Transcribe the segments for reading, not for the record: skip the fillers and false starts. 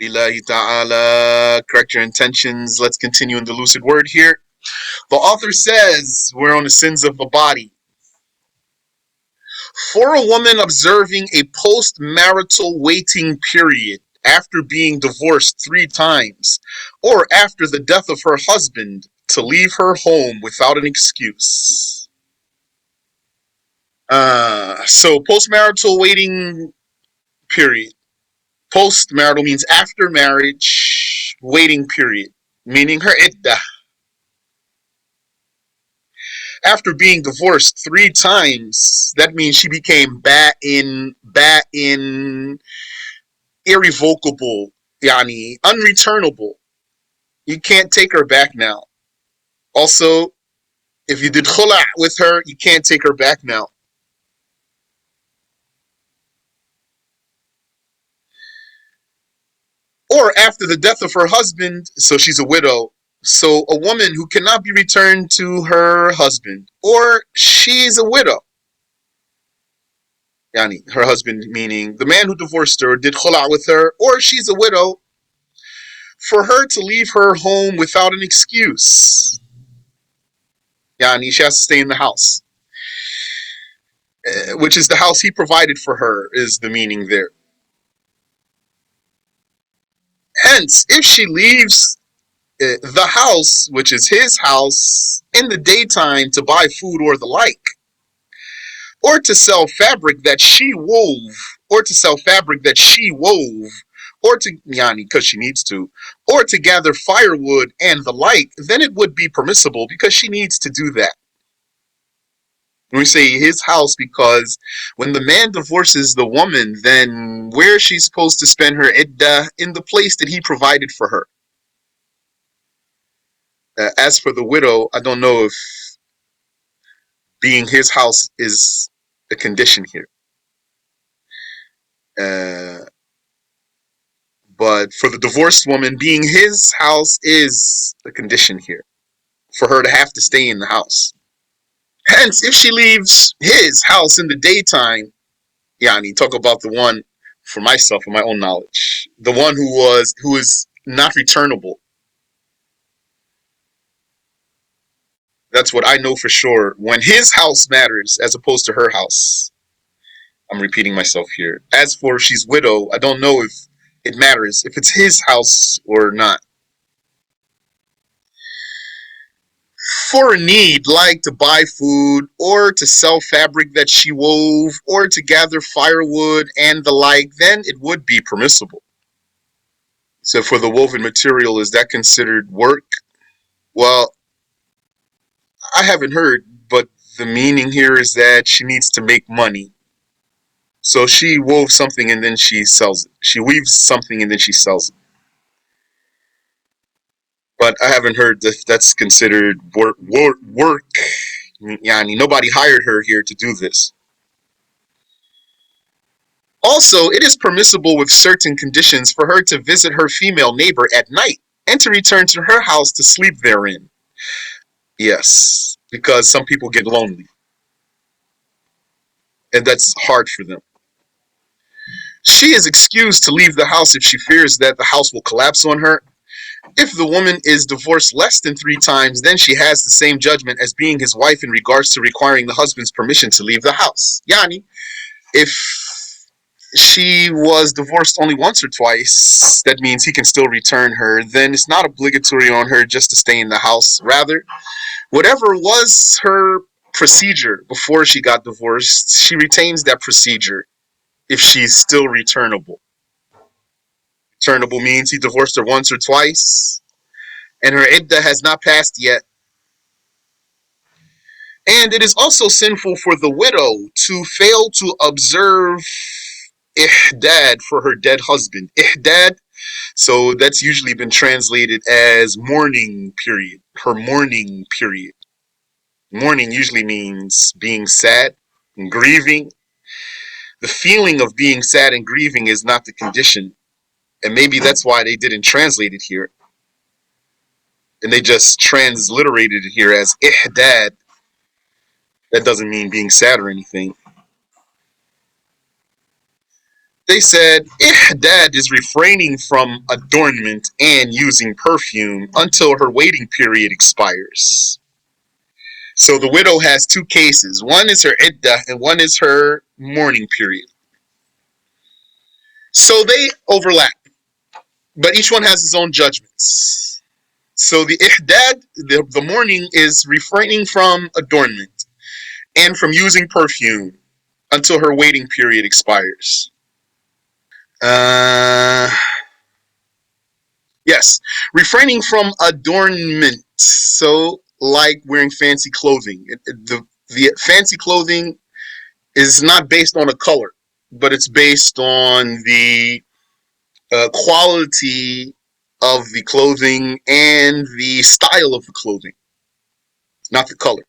Lillahi ta'ala. Correct your intentions. Let's continue in the lucid word here. The author says we're on the sins of the body. For a woman observing a post-marital waiting period after being divorced 3 times, or after the death of her husband, to leave her home without an excuse. So post-marital waiting period. Post-marital means after marriage, waiting period, meaning her iddah. After being divorced 3 times, that means she became irrevocable, yani unreturnable. You can't take her back now. Also, if you did khula' with her, you can't take her back now. Or after the death of her husband, so she's a widow. So a woman who cannot be returned to her husband, or she's a widow. Yani, her husband meaning the man who divorced her, did khula' with her, or she's a widow, for her to leave her home without an excuse. Yani, she has to stay in the house. Which is the house he provided for her, is the meaning there. Hence, if she leaves the house, which is his house, in the daytime to buy food or the like, or to sell fabric that she wove, or to sell fabric that she wove, or to, yani, because she needs to, or to gather firewood and the like, then it would be permissible because she needs to do that. We say his house because when the man divorces the woman, then where is she supposed to spend her iddah? In the place that he provided for her. As for the widow, I don't know if being his house is a condition here. But for the divorced woman, being his house is a condition here. For her to have to stay in the house. Hence, if she leaves his house in the daytime, yani, talk about the one for myself, for my own knowledge, the one who is not returnable. That's what I know for sure. When his house matters as opposed to her house. I'm repeating myself here. As for she's widow, I don't know if it matters if it's his house or not. For a need like to buy food or to sell fabric that she wove or to gather firewood and the like, then it would be permissible. So for the woven material, is that considered work? Well, I haven't heard, but the meaning here is that she needs to make money. So she wove something and then she sells it. She weaves something and then she sells it. But I haven't heard that that's considered work. Yani, nobody hired her here to do this. Also, it is permissible with certain conditions for her to visit her female neighbor at night and to return to her house to sleep therein. Yes, because some people get lonely. And that's hard for them. She is excused to leave the house if she fears that the house will collapse on her. If the woman is divorced less than 3 times, then she has the same judgment as being his wife in regards to requiring the husband's permission to leave the house. Yani, if she was divorced only once or twice, that means he can still return her. Then it's not obligatory on her just to stay in the house. Rather, whatever was her procedure before she got divorced, she retains that procedure if she's still returnable. Returnable means he divorced her once or twice, and her iddah has not passed yet. And it is also sinful for the widow to fail to observe ihdad for her dead husband. Ihdad, so that's usually been translated as mourning period. Her mourning period. Mourning usually means being sad and grieving. The feeling of being sad and grieving is not the condition. And maybe that's why they didn't translate it here. And they just transliterated it here as ihdad. That doesn't mean being sad or anything. They said ihdad is refraining from adornment and using perfume until her waiting period expires. So the widow has two cases. One is her iddah and one is her mourning period. So they overlap, but each one has its own judgments. So the ihdad, the mourning, is refraining from adornment and from using perfume until her waiting period expires. Yes, refraining from adornment. So, like wearing fancy clothing. The fancy clothing is not based on a color, but it's based on the quality of the clothing and the style of the clothing, not the color.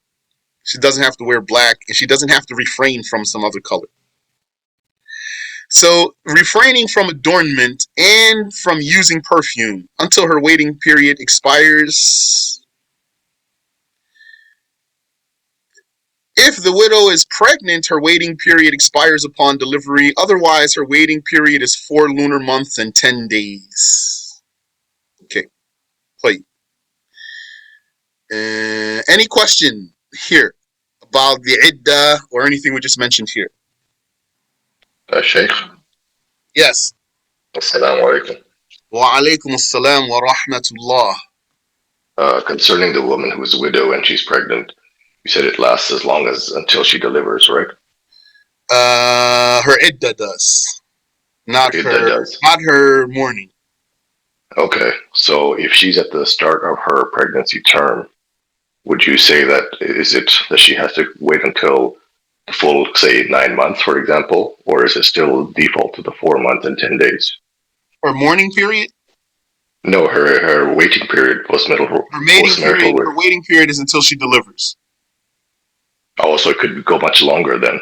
She doesn't have to wear black, and she doesn't have to refrain from some other color. So, refraining from adornment and from using perfume until her waiting period expires. If the widow is pregnant, her waiting period expires upon delivery. Otherwise, her waiting period is 4 lunar months and 10 days. Okay, play. Any question here about the iddah or anything we just mentioned here? Shaykh, Yes. assalamu alaikum. Wa alaikum assalam wa rahmatullah. Concerning the woman who is a widow and she's pregnant, you said it lasts as long as until she delivers, right? Her iddah does, not It that her, does. not her mourning. Okay, so if she's at the start of her pregnancy term, would you say that is it that she has to wait until the full, say, 9 months, for example, or is it still default to the 4 months and 10 days? Her mourning period, No, her waiting period, postmarital her wait. waiting period is until she delivers. Also, it could go much longer then.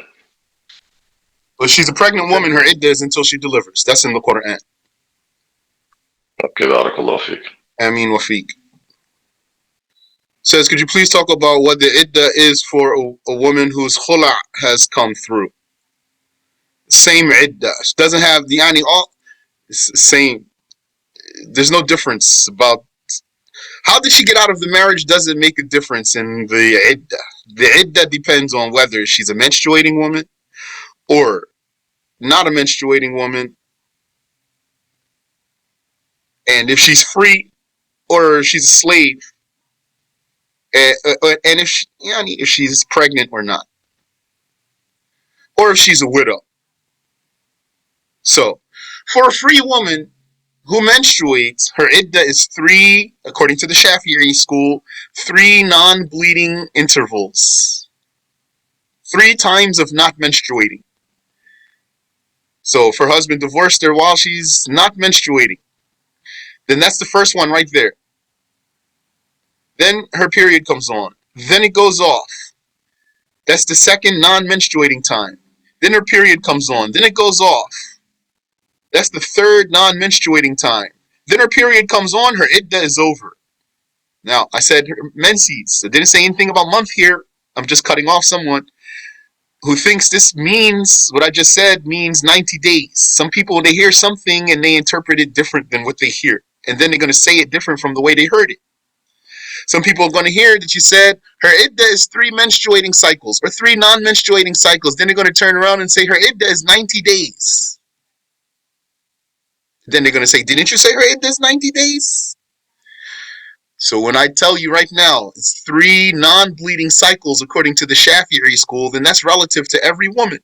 But she's a pregnant woman, her iddah is until she delivers. That's in the Quran. Okay, barakallahu fiqh. Amin wa fiq. Says, could you please talk about what the iddah is for a woman whose khula has come through? Same iddah. She doesn't have the yani all same. There's no difference about how did she get out of the marriage. Doesn't make a difference in the iddah. The iddah depends on whether she's a menstruating woman or not a menstruating woman, and if she's free or she's a slave, and if if she's pregnant or not, or if she's a widow. So, for a free woman who menstruates, her iddah is 3, according to the Shafi'i school, 3 non-bleeding intervals. 3 times of not menstruating. So if her husband divorced her while she's not menstruating, then that's the first one right there. Then her period comes on. Then it goes off. That's the second non-menstruating time. Then her period comes on. Then it goes off. That's the third non-menstruating time. Then her period comes on, her iddah is over. Now, I said menses. I didn't say anything about month here. I'm just cutting off someone who thinks this means, what I just said means 90 days. Some people, when they hear something and they interpret it different than what they hear. And then they're going to say it different from the way they heard it. Some people are going to hear that you said her iddah is 3 menstruating cycles or 3 non-menstruating cycles. Then they're going to turn around and say her iddah is 90 days. Then they're going to say, didn't you say her iddah is 90 days? So when I tell you right now, it's 3 non-bleeding cycles according to the Shafi'i school, then that's relative to every woman.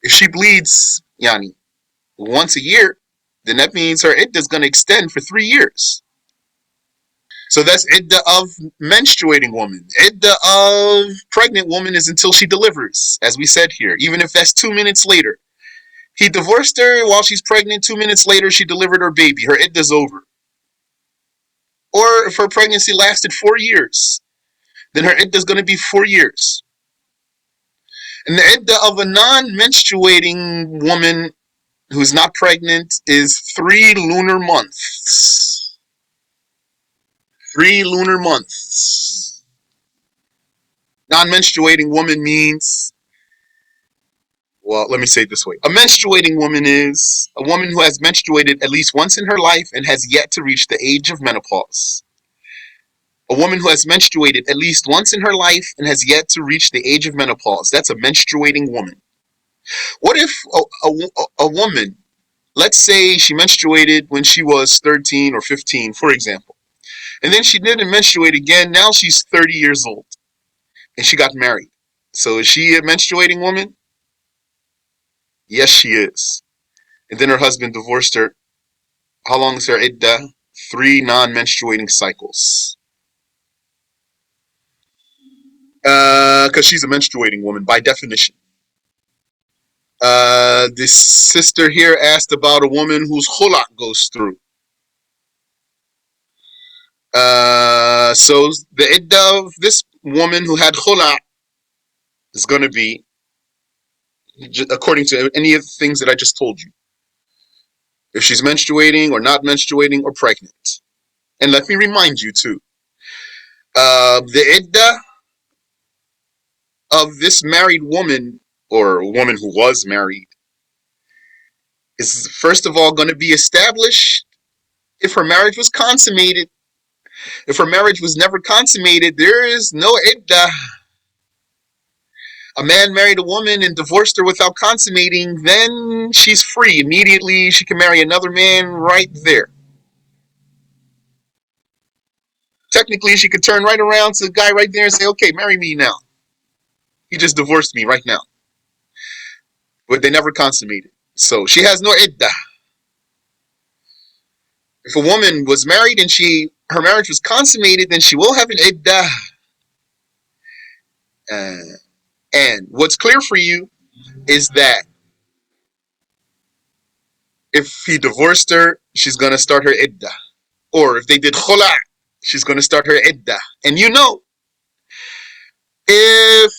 If she bleeds, once a year, then that means her iddah is going to extend for 3 years. So that's iddah of menstruating woman. Iddah of pregnant woman is until she delivers, as we said here, even if that's 2 minutes later. He divorced her while she's pregnant. 2 minutes later, she delivered her baby. Her iddah's over. Or if her pregnancy lasted 4 years, then her iddah is going to be 4 years. And the iddah of a non-menstruating woman who's not pregnant is 3 lunar months. 3 lunar months. Non-menstruating woman means Well, let me say it this way. A menstruating woman is a woman who has menstruated at least once in her life and has yet to reach the age of menopause. A woman who has menstruated at least once in her life and has yet to reach the age of menopause. That's a menstruating woman. What if a woman, let's say she menstruated when she was 13 or 15, for example, and then she didn't menstruate again. Now she's 30 years old and she got married. So is she a menstruating woman? Yes, she is. And then her husband divorced her. How long is her iddah? 3 non-menstruating cycles. Because she's a menstruating woman by definition. This sister here asked about a woman whose khulak goes through. So the iddah of this woman who had khulak is going to be, according to any of the things that I just told you, if she's menstruating or not menstruating or pregnant. And let me remind you too, the iddah of this married woman, or a woman who was married, is first of all going to be established if her marriage was consummated. If her marriage was never consummated, there is no iddah. A man married a woman and divorced her without consummating, then she's free. Immediately, she can marry another man right there. Technically, she could turn right around to the guy right there and say, okay, marry me now. He just divorced me right now. But they never consummated. So she has no iddah. If a woman was married and her marriage was consummated, then she will have an iddah. And what's clear for you is that if he divorced her, she's going to start her iddah. Or if they did khula, she's going to start her iddah. And you know, if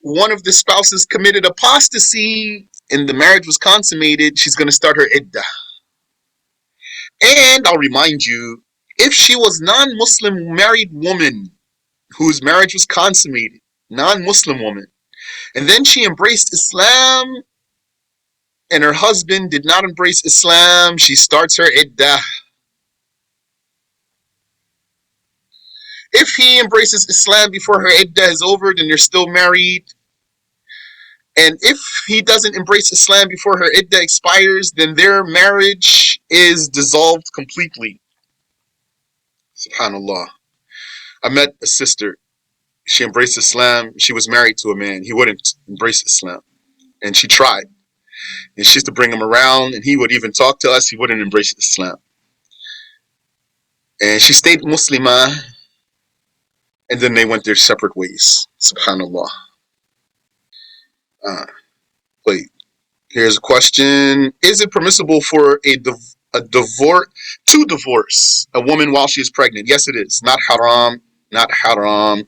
one of the spouses committed apostasy and the marriage was consummated, she's going to start her iddah. And I'll remind you, if she was non-Muslim married woman whose marriage was consummated, non-Muslim woman, and then she embraced Islam and her husband did not embrace Islam, she starts her iddah. If he embraces Islam before her iddah is over, then they're still married. And if he doesn't embrace Islam before her iddah expires, then their marriage is dissolved completely. Subhanallah. I met a sister. She embraced Islam. She was married to a man. He wouldn't embrace Islam. And she tried. And she used to bring him around, and he would even talk to us. He wouldn't embrace Islam. And she stayed Muslimah, and then they went their separate ways. Subhanallah. Wait. Here's a question. Is it permissible for a divorce to divorce a woman while she is pregnant? Yes, it is. Not haram. Not haram.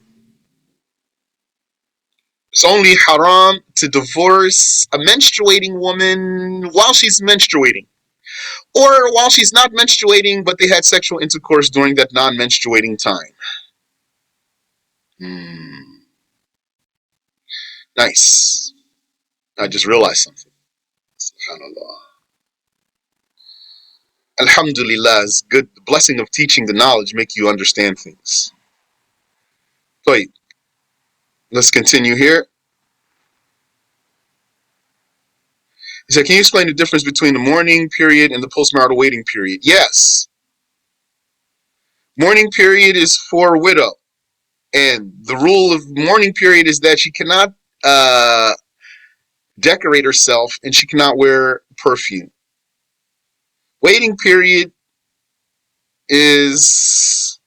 It's only haram to divorce a menstruating woman while she's menstruating. Or while she's not menstruating, but they had sexual intercourse during that non-menstruating time. Nice. I just realized something. SubhanAllah. Alhamdulillah is good. The blessing of teaching the knowledge make you understand things. Wait. Let's continue here. He said, can you explain the difference between the mourning period and the postmarital waiting period? Yes. Mourning period is for a widow. And the rule of mourning period is that she cannot decorate herself and she cannot wear perfume. Waiting period is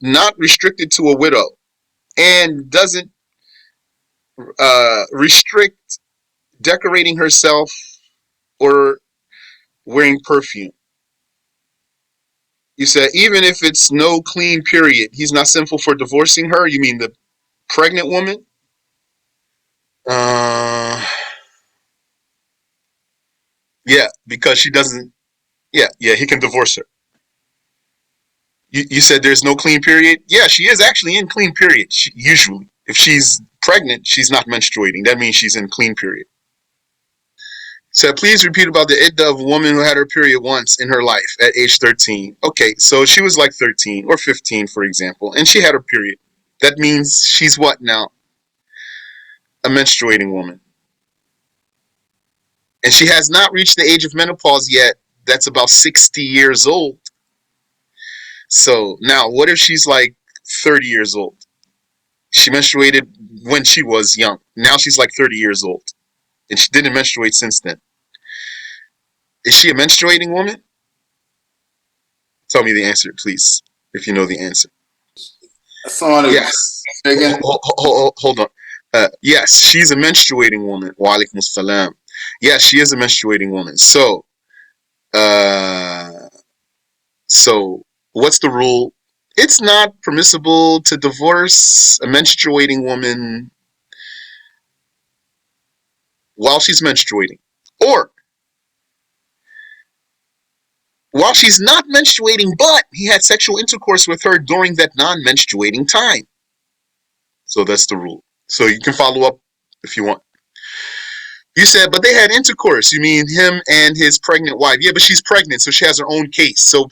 not restricted to a widow and doesn't restrict decorating herself or wearing perfume. You said even if it's no clean period, he's not sinful for divorcing her? You mean the pregnant woman? Yeah, because she doesn't. Yeah, he can divorce her. You said there's no clean period? Yeah, she is actually in clean period, usually. If she's pregnant, she's not menstruating. That means she's in clean period. So please repeat about the iddah of a woman who had her period once in her life at age 13. Okay, so she was like 13 or 15, for example, and she had her period. That means she's what now? A menstruating woman. And she has not reached the age of menopause yet. That's about 60 years old. So now, what if she's like 30 years old? She menstruated when she was young. Now she's like 30 years old. And she didn't menstruate since then. Is she a menstruating woman? Tell me the answer, please, if you know the answer. Yes. Hold on. Yes, she's a menstruating woman. Wa alaikum assalam. Yes, she is a menstruating woman. So what's the rule? It's not permissible to divorce a menstruating woman while she's menstruating, or while she's not menstruating, but he had sexual intercourse with her during that non-menstruating time. So that's the rule. So you can follow up if you want. You said, but they had intercourse. You mean him and his pregnant wife? Yeah, but she's pregnant, so she has her own case. So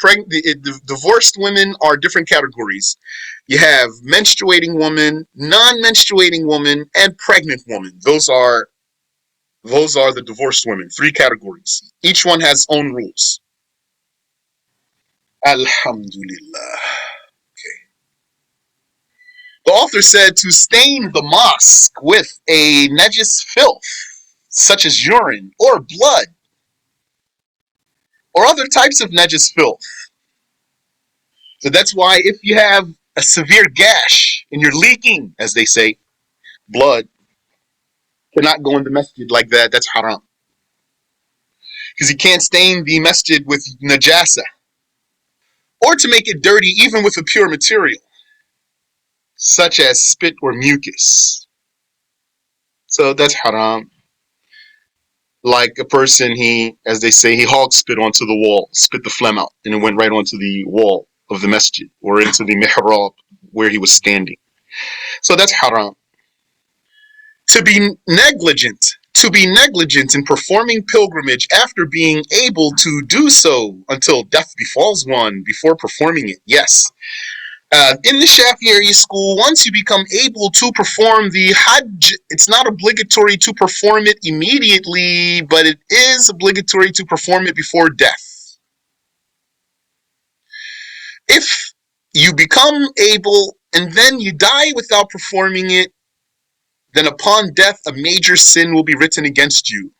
divorced women are different categories. You have menstruating woman, non-menstruating woman, and pregnant woman. Those are the divorced women. 3 categories. Each one has its own rules. Alhamdulillah. Okay. The author said to stain the mosque with a najis filth, such as urine or blood, or other types of najis filth. So that's why if you have a severe gash and you're leaking, as they say, blood, cannot go in the masjid like that. That's haram. Because you can't stain the masjid with najasa, or to make it dirty even with a pure material, such as spit or mucus. So that's haram. Like a person, as they say, he hog spit onto the wall, spit the phlegm out, and it went right onto the wall of the masjid or into the mihrab where he was standing. So that's haram. To be negligent in performing pilgrimage after being able to do so until death befalls one before performing it. Yes. In the Shafi'i school, once you become able to perform the Hajj, it's not obligatory to perform it immediately, but it is obligatory to perform it before death. If you become able and then you die without performing it, then upon death, a major sin will be written against you.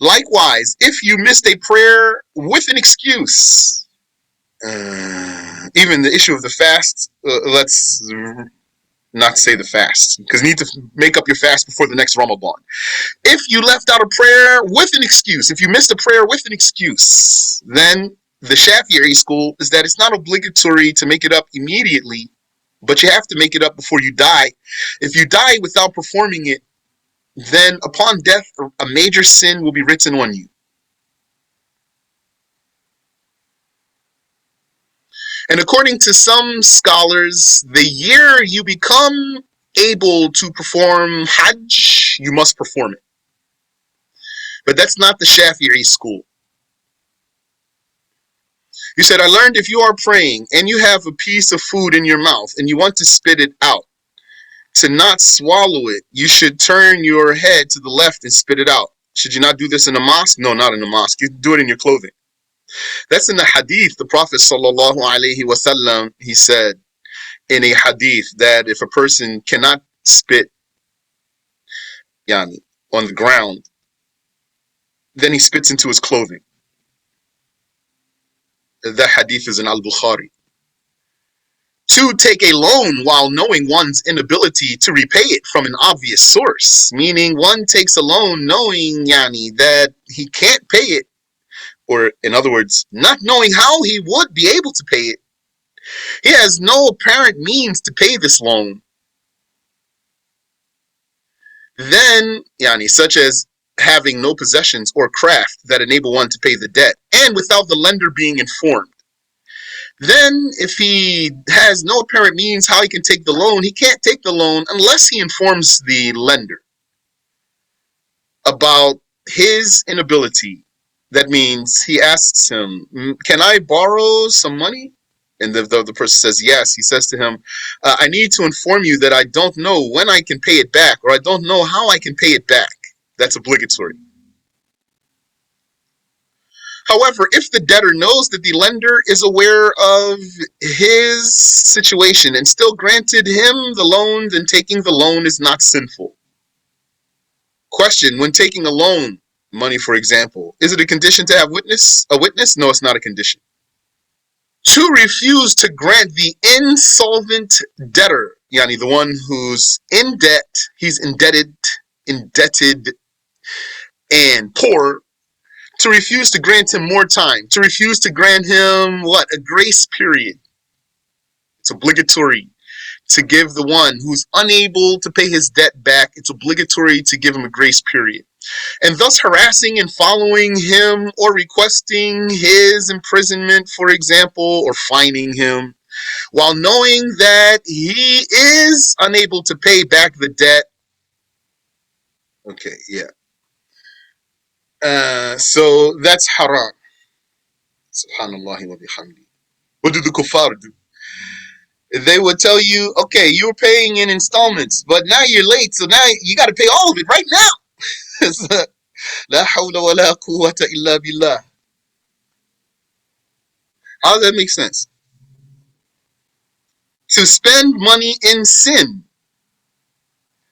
Likewise, if you missed a prayer with an excuse, even the issue of the fast, let's not say the fast, because you need to make up your fast before the next Ramadan. If you left out a prayer with an excuse, if you missed a prayer with an excuse, then the Shafi'i school is that it's not obligatory to make it up immediately, but you have to make it up before you die. If you die without performing it, then upon death, a major sin will be written on you. And according to some scholars, the year you become able to perform Hajj, you must perform it. But that's not the Shafi'i school. You said, I learned if you are praying and you have a piece of food in your mouth and you want to spit it out, to not swallow it, you should turn your head to the left and spit it out. Should you not do this in a mosque? No, not in a mosque. You do it in your clothing. That's in the hadith. The Prophet sallallahu alaihi wasallam, he said in a hadith that if a person cannot spit on the ground, then he spits into his clothing. That hadith is in Al-Bukhari. To take a loan while knowing one's inability to repay it from an obvious source, meaning one takes a loan knowing that he can't pay it, or in other words, not knowing how he would be able to pay it. He has no apparent means to pay this loan. Then, such as having no possessions or craft that enable one to pay the debt, and without the lender being informed. Then, if he has no apparent means how he can take the loan, he can't take the loan unless he informs the lender about his inability. That means he asks him, can I borrow some money? And the person says yes. He says to him, I need to inform you that I don't know when I can pay it back, or I don't know how I can pay it back. That's obligatory. However, if the debtor knows that the lender is aware of his situation and still granted him the loan, then taking the loan is not sinful. Question: when taking a loan, money for example, is it a condition to have a witness? No, it's not a condition. To refuse to grant the insolvent debtor, yani the one who's in debt, he's indebted, and poor, to refuse to grant him more time, to refuse to grant him what? A grace period. It's obligatory to give the one who's unable to pay his debt back, it's obligatory to give him a grace period. And thus harassing and following him or requesting his imprisonment, for example, or fining him, while knowing that he is unable to pay back the debt. Okay, yeah. So that's haram. Subhanallah wa bihamdi. What do the kuffar do? They would tell you, okay, you were paying in installments, but now you're late, so now you got to pay all of it right now. La hawla wa la quwwata illa billah. How does that make sense? To spend money in sin,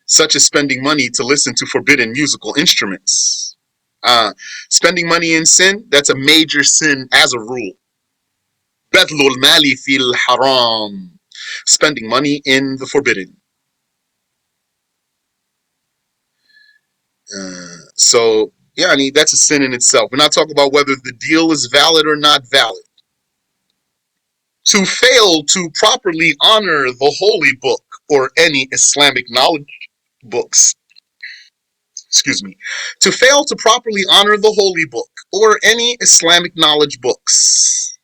such as spending money to listen to forbidden musical instruments. Spending money in sin, that's a major sin as a rule. Badlul mali fil haram. Spending money in the forbidden. So, that's a sin in itself. We're not talking about whether the deal is valid or not valid. To fail to properly honor the holy book or any Islamic knowledge books. Excuse me. To fail to properly honor the holy book or any Islamic knowledge books,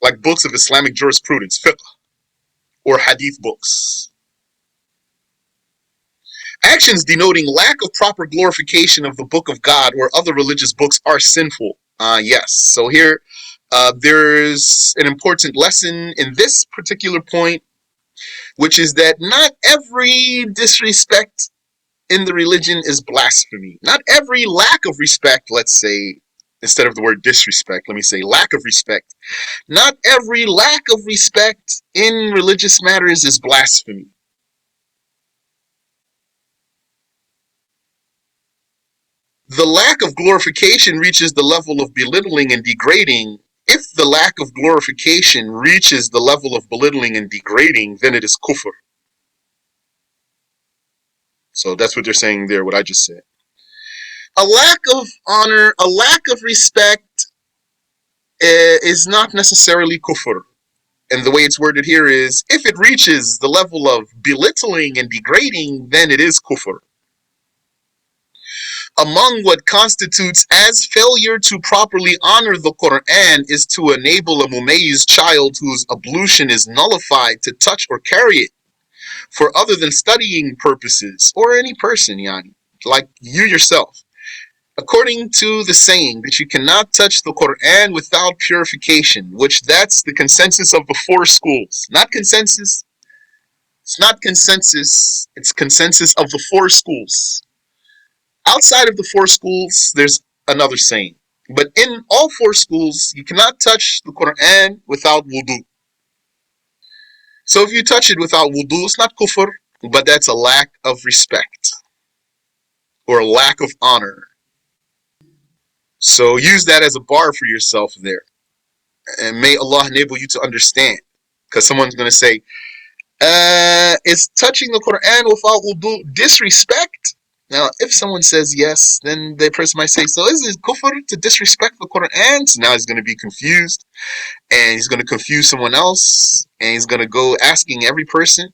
like books of Islamic jurisprudence, fiqh, or hadith books. Actions denoting lack of proper glorification of the book of God or other religious books are sinful. Yes. So here, there's an important lesson in this particular point, which is that not every disrespect in the religion is blasphemy. Not every lack of respect, let's say, instead of the word disrespect, let me say lack of respect. Not every lack of respect in religious matters is blasphemy. The lack of glorification reaches the level of belittling and degrading. If the lack of glorification reaches the level of belittling and degrading, then it is kufr. So that's what they're saying there, what I just said. A lack of honor, a lack of respect is not necessarily kufr. And the way it's worded here is, if it reaches the level of belittling and degrading, then it is kufr. Among what constitutes as failure to properly honor the Quran is to enable a mumayyiz child whose ablution is nullified to touch or carry it for other than studying purposes, or any person, yani, like you yourself. According to the saying that you cannot touch the Quran without purification, which that's the consensus of the four schools. Not consensus. It's not consensus. It's consensus of the four schools. Outside of the four schools, there's another saying. But in all four schools, you cannot touch the Quran without wudu. So if you touch it without wudu, it's not kufr, but that's a lack of respect or a lack of honor. So use that as a bar for yourself there. And may Allah enable you to understand. Because someone's going to say, is touching the Quran without wudu disrespect? Now, if someone says yes, then the person might say, so is it kufr to disrespect the Quran? So now he's going to be confused, and he's going to confuse someone else, and he's going to go asking every person.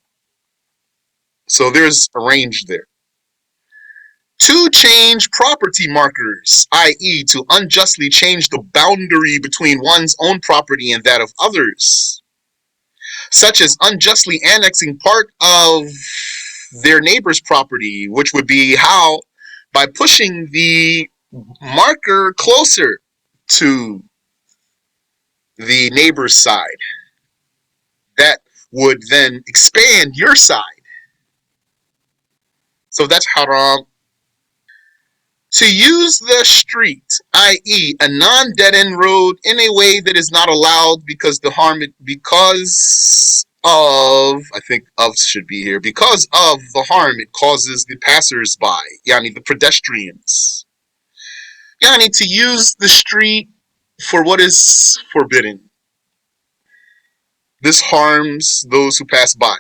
So there's a range there. To change property markers, i.e. to unjustly change the boundary between one's own property and that of others, such as unjustly annexing part of their neighbor's property, which would be how? By pushing the marker closer to the neighbor's side. That would then expand your side. So that's haram. To use the street, i.e. a non-dead-end road, in a way that is not allowed because of, I think of should be here, because of the harm it causes the passers-by, yani the pedestrians. Yani to use the street for what is forbidden. This harms those who pass by.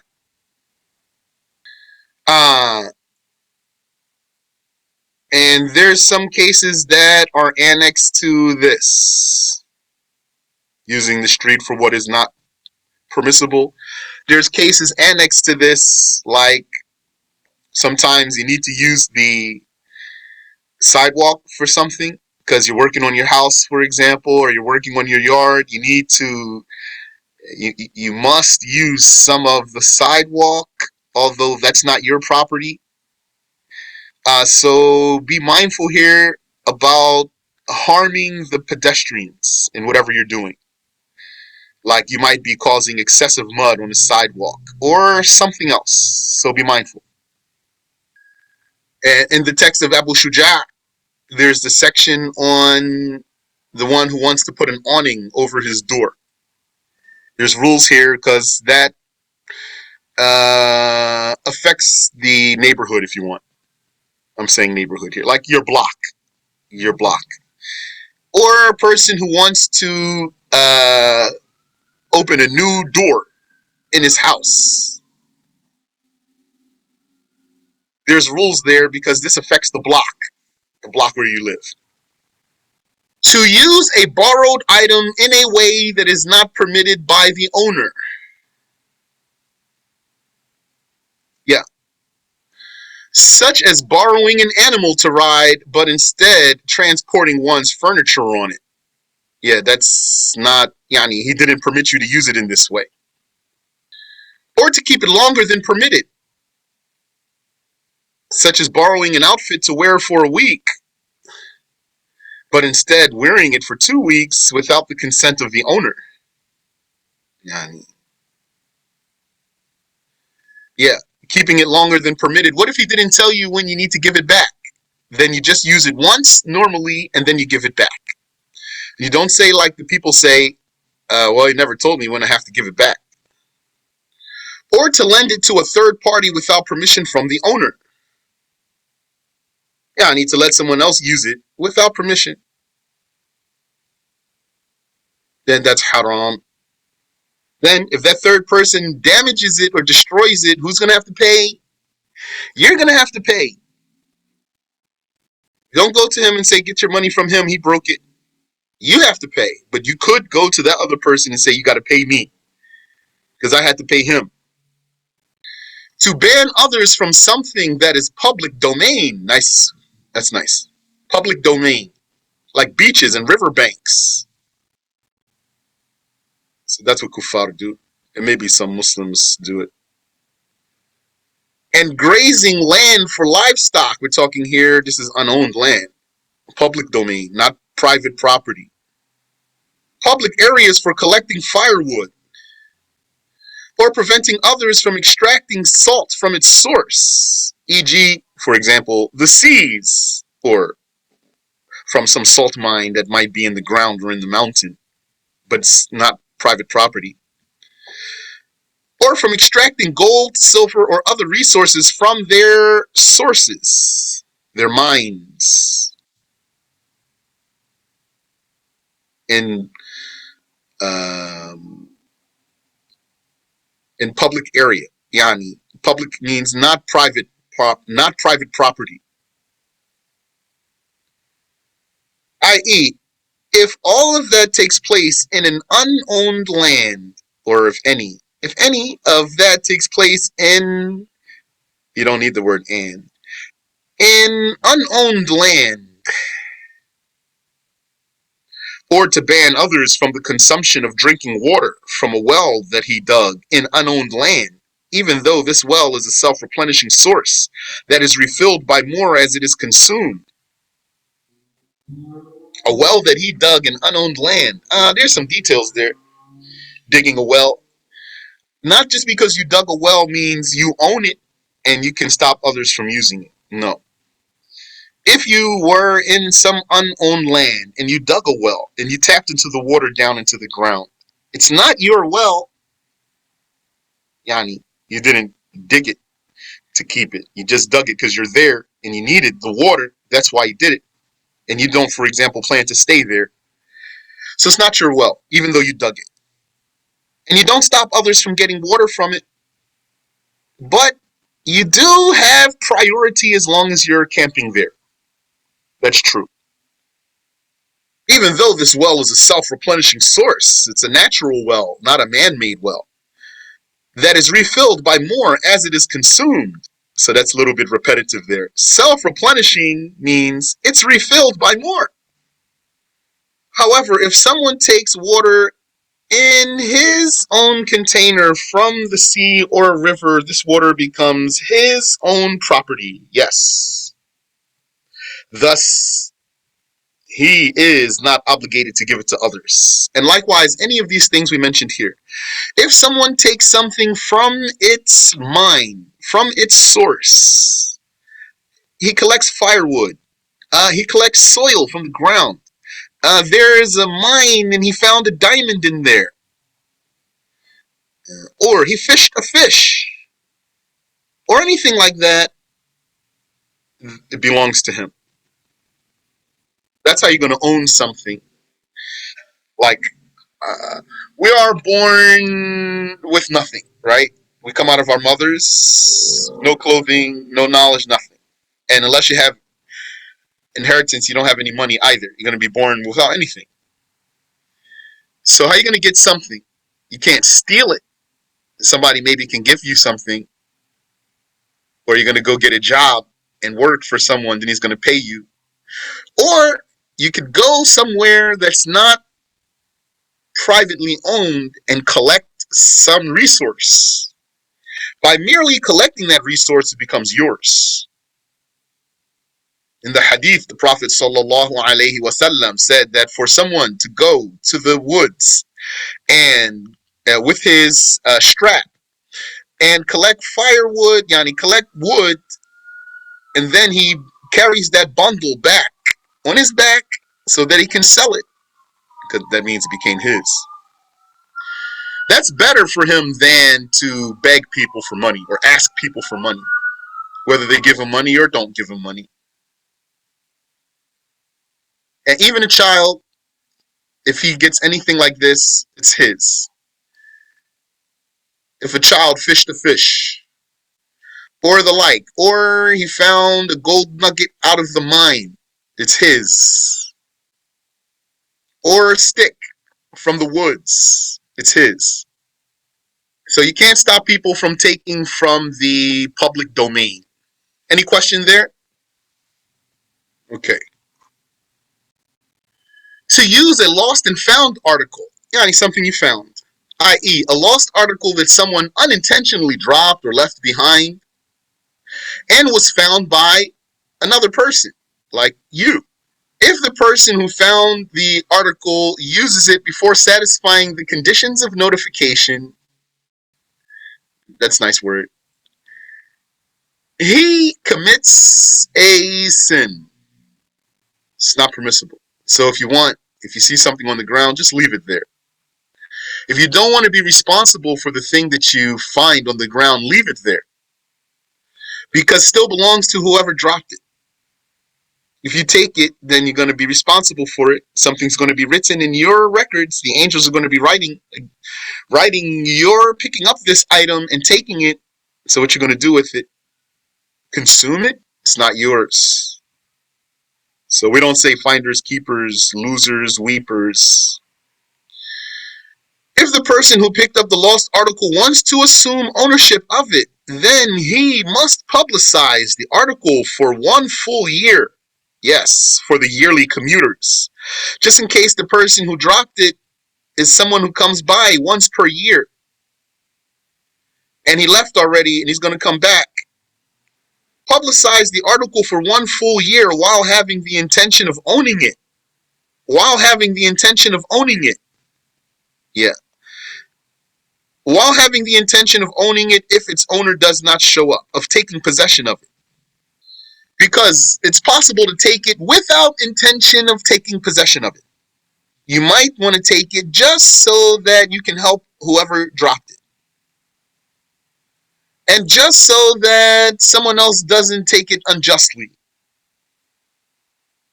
And there's some cases that are annexed to this, using the street for what is not permissible. There's cases annexed to this, like sometimes you need to use the sidewalk for something because you're working on your house, for example, or you're working on your yard. You must use some of the sidewalk, although that's not your property. So be mindful here about harming the pedestrians in whatever you're doing. Like you might be causing excessive mud on the sidewalk or something else. So be mindful. And in the text of Abu Shuja', there's the section on the one who wants to put an awning over his door. There's rules here because that affects the neighborhood if you want. I'm saying neighborhood here, like your block. Or a person who wants to open a new door in his house. There's rules there because this affects the block where you live. To use a borrowed item in a way that is not permitted by the owner. Yeah. Such as borrowing an animal to ride, but instead transporting one's furniture on it. Yeah, that's not, yani, he didn't permit you to use it in this way. Or to keep it longer than permitted. Such as borrowing an outfit to wear for a week, but instead wearing it for 2 weeks without the consent of the owner. Yani. Yeah, keeping it longer than permitted. What if he didn't tell you when you need to give it back? Then you just use it once normally and then you give it back. You don't say like the people say, well, he never told me when I have to give it back. Or to lend it to a third party without permission from the owner. Yeah, I need to let someone else use it without permission. Then that's haram. Then if that third person damages it or destroys it, who's going to have to pay? You're going to have to pay. Don't go to him and say, get your money from him. He broke it. You have to pay. But you could go to that other person and say, you got to pay me because I had to pay him. To ban others from something that is public domain. Nice. That's nice. Public domain. Like beaches and riverbanks. So that's what kuffar do. And maybe some Muslims do it. And grazing land for livestock. We're talking here, this is unowned land. Public domain, not private property. Public areas for collecting firewood. Or preventing others from extracting salt from its source. E.g., for example, the seas. Or from some salt mine that might be in the ground or in the mountain. But it's not private property. Or from extracting gold, silver, or other resources from their sources, their mines, in public area. Yani, public means not private property. I.e., if all of that takes place in an unowned land, or if any of that takes place in, you don't need the word "and," In unowned land, or to ban others from the consumption of drinking water from a well that he dug in unowned land, even though this well is a self-replenishing source that is refilled by more as it is consumed. A well that he dug in unowned land. There's some details there. Digging a well. Not just because you dug a well means you own it and you can stop others from using it. No. If you were in some unowned land and you dug a well and you tapped into the water down into the ground, it's not your well. Yani, you didn't dig it to keep it. You just dug it because you're there and you needed the water. That's why you did it. And you don't, for example, plan to stay there. So it's not your well, even though you dug it. And you don't stop others from getting water from it. But you do have priority as long as you're camping there. That's true. Even though this well is a self-replenishing source, it's a natural well, not a man-made well, that is refilled by more as it is consumed. So that's a little bit repetitive there. Self-replenishing means it's refilled by more. However, if someone takes water in his own container from the sea or a river, this water becomes his own property. Yes. Thus, he is not obligated to give it to others. And likewise, any of these things we mentioned here. If someone takes something from its mine, from its source, he collects firewood, he collects soil from the ground. There is a mine and he found a diamond in there. Or he fished a fish. Or anything like that, it belongs to him. That's how you're going to own something. Like, uh, we are born with nothing, right? We come out of our mothers, no clothing, no knowledge, nothing. And unless you have inheritance, you don't have any money either. You're going to be born without anything. So how are you going to get something? You can't steal it. Somebody maybe can give you something, or you're going to go get a job and work for someone, then he's going to pay you. Or you could go somewhere that's not privately owned and collect some resource. By merely collecting that resource, it becomes yours. In the hadith, the Prophet ﷺ said that for someone to go to the woods and with his strap and collect firewood, yani collect wood, and then he carries that bundle back on his back so that he can sell it, because that means it became his. That's better for him than to beg people for money or ask people for money, whether they give him money or don't give him money. And even a child, if he gets anything like this, it's his. If a child fished a fish, or the like, or he found a gold nugget out of the mine, it's his. Or a stick from the woods, it's his. So you can't stop people from taking from the public domain. Any question there? Okay. To use a lost and found article, yani something you found, i.e. a lost article that someone unintentionally dropped or left behind and was found by another person, like you. If the person who found the article uses it before satisfying the conditions of notification, that's a nice word, he commits a sin. It's not permissible. So if you see something on the ground, just leave it there. If you don't want to be responsible for the thing that you find on the ground, leave it there. Because it still belongs to whoever dropped it. If you take it, then you're going to be responsible for it. Something's going to be written in your records. The angels are going to be writing you're picking up this item and taking it. So what you're going to do with it? Consume it? It's not yours. So we don't say finders, keepers, losers, weepers. If the person who picked up the lost article wants to assume ownership of it, then he must publicize the article for 1 full year. Yes, for the yearly commuters. Just in case the person who dropped it is someone who comes by once per year. And he left already and he's going to come back. Publicize the article for 1 full year while having the intention of owning it. While having the intention of owning it. Yeah. While having the intention of owning it if its owner does not show up, of taking possession of it. Because it's possible to take it without intention of taking possession of it. You might want to take it just so that you can help whoever dropped it. And just so that someone else doesn't take it unjustly.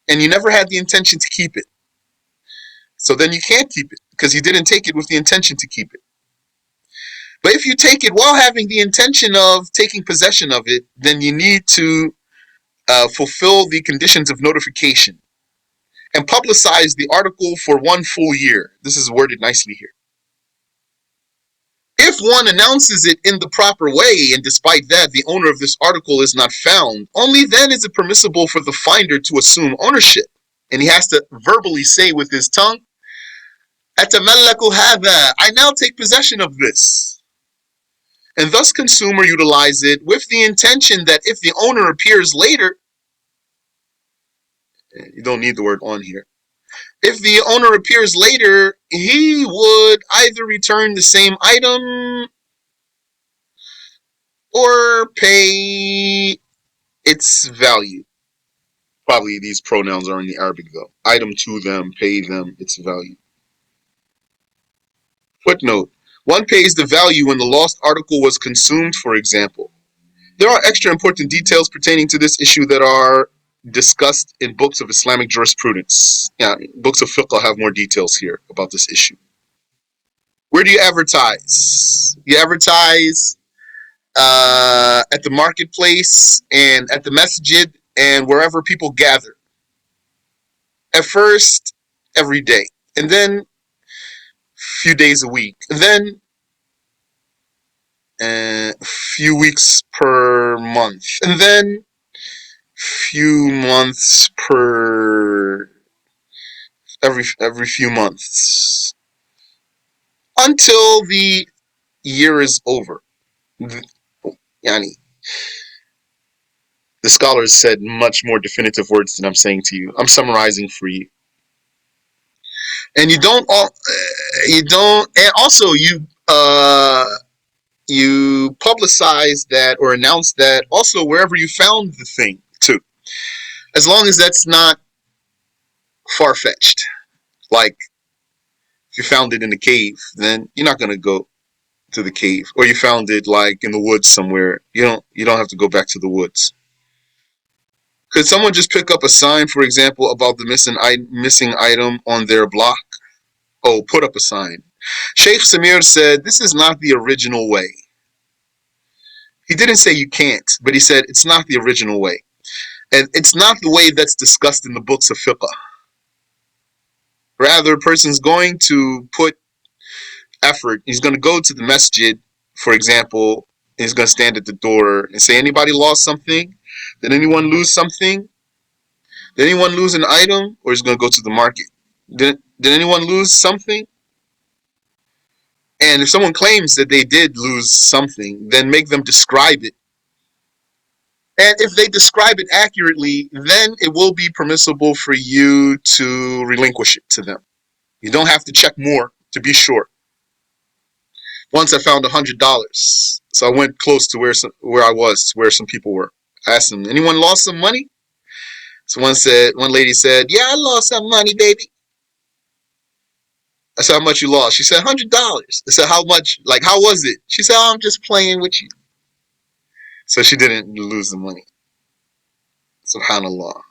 And you never had the intention to keep it. So then you can't keep it because you didn't take it with the intention to keep it. But if you take it while having the intention of taking possession of it, then you need to fulfill the conditions of notification and publicize the article for 1 full year. This is worded nicely here. If one announces it in the proper way, and despite that the owner of this article is not found, only then is it permissible for the finder to assume ownership. And he has to verbally say with his tongue, "Atamallaku hadha," I now take possession of this. And thus consumer utilize it with the intention that if the owner appears later, you don't need the word on here, if the owner appears later, he would either return the same item or pay its value. Probably these pronouns are in the Arabic though. Item to them, pay them, its value. Footnote. One pays the value when the lost article was consumed, for example. There are extra important details pertaining to this issue that are discussed in books of Islamic jurisprudence. Yeah, books of fiqh have more details here about this issue. Where do you advertise? You advertise at the marketplace and at the masjid and wherever people gather. At first, every day, and then a few days a week, and then a few weeks per month, and then few months per every few months until the year is over. Yani, the scholars said much more definitive words than I'm saying to you. I'm summarizing for you. And you don't, and also you publicize that or announce that also wherever you found the thing too, as long as that's not far-fetched. Like if you found it in a cave, then you're not gonna go to the cave, or you found it like in the woods somewhere. You don't have to go back to the woods. Could someone just pick up a sign, for example, about the missing item on their block? Oh, put up a sign. Shaykh Samir said, this is not the original way. He didn't say you can't, but he said it's not the original way. And it's not the way that's discussed in the books of fiqh. Rather, a person's going to put effort. He's going to go to the masjid, for example, and he's going to stand at the door and say, anybody lost something? Did anyone lose something? Did anyone lose an item? Or he's going to go to the market. Did anyone lose something? And if someone claims that they did lose something, then make them describe it. And if they describe it accurately, then it will be permissible for you to relinquish it to them. You don't have to check more to be sure. Once I found $100, so I went close to where I was, where some people were. I asked them, anyone lost some money? So one lady said, yeah, I lost some money, baby. I said, how much you lost? She said, $100. I said, how much? Like, how was it? She said, oh, I'm just playing with you. So she didn't lose the money. SubhanAllah.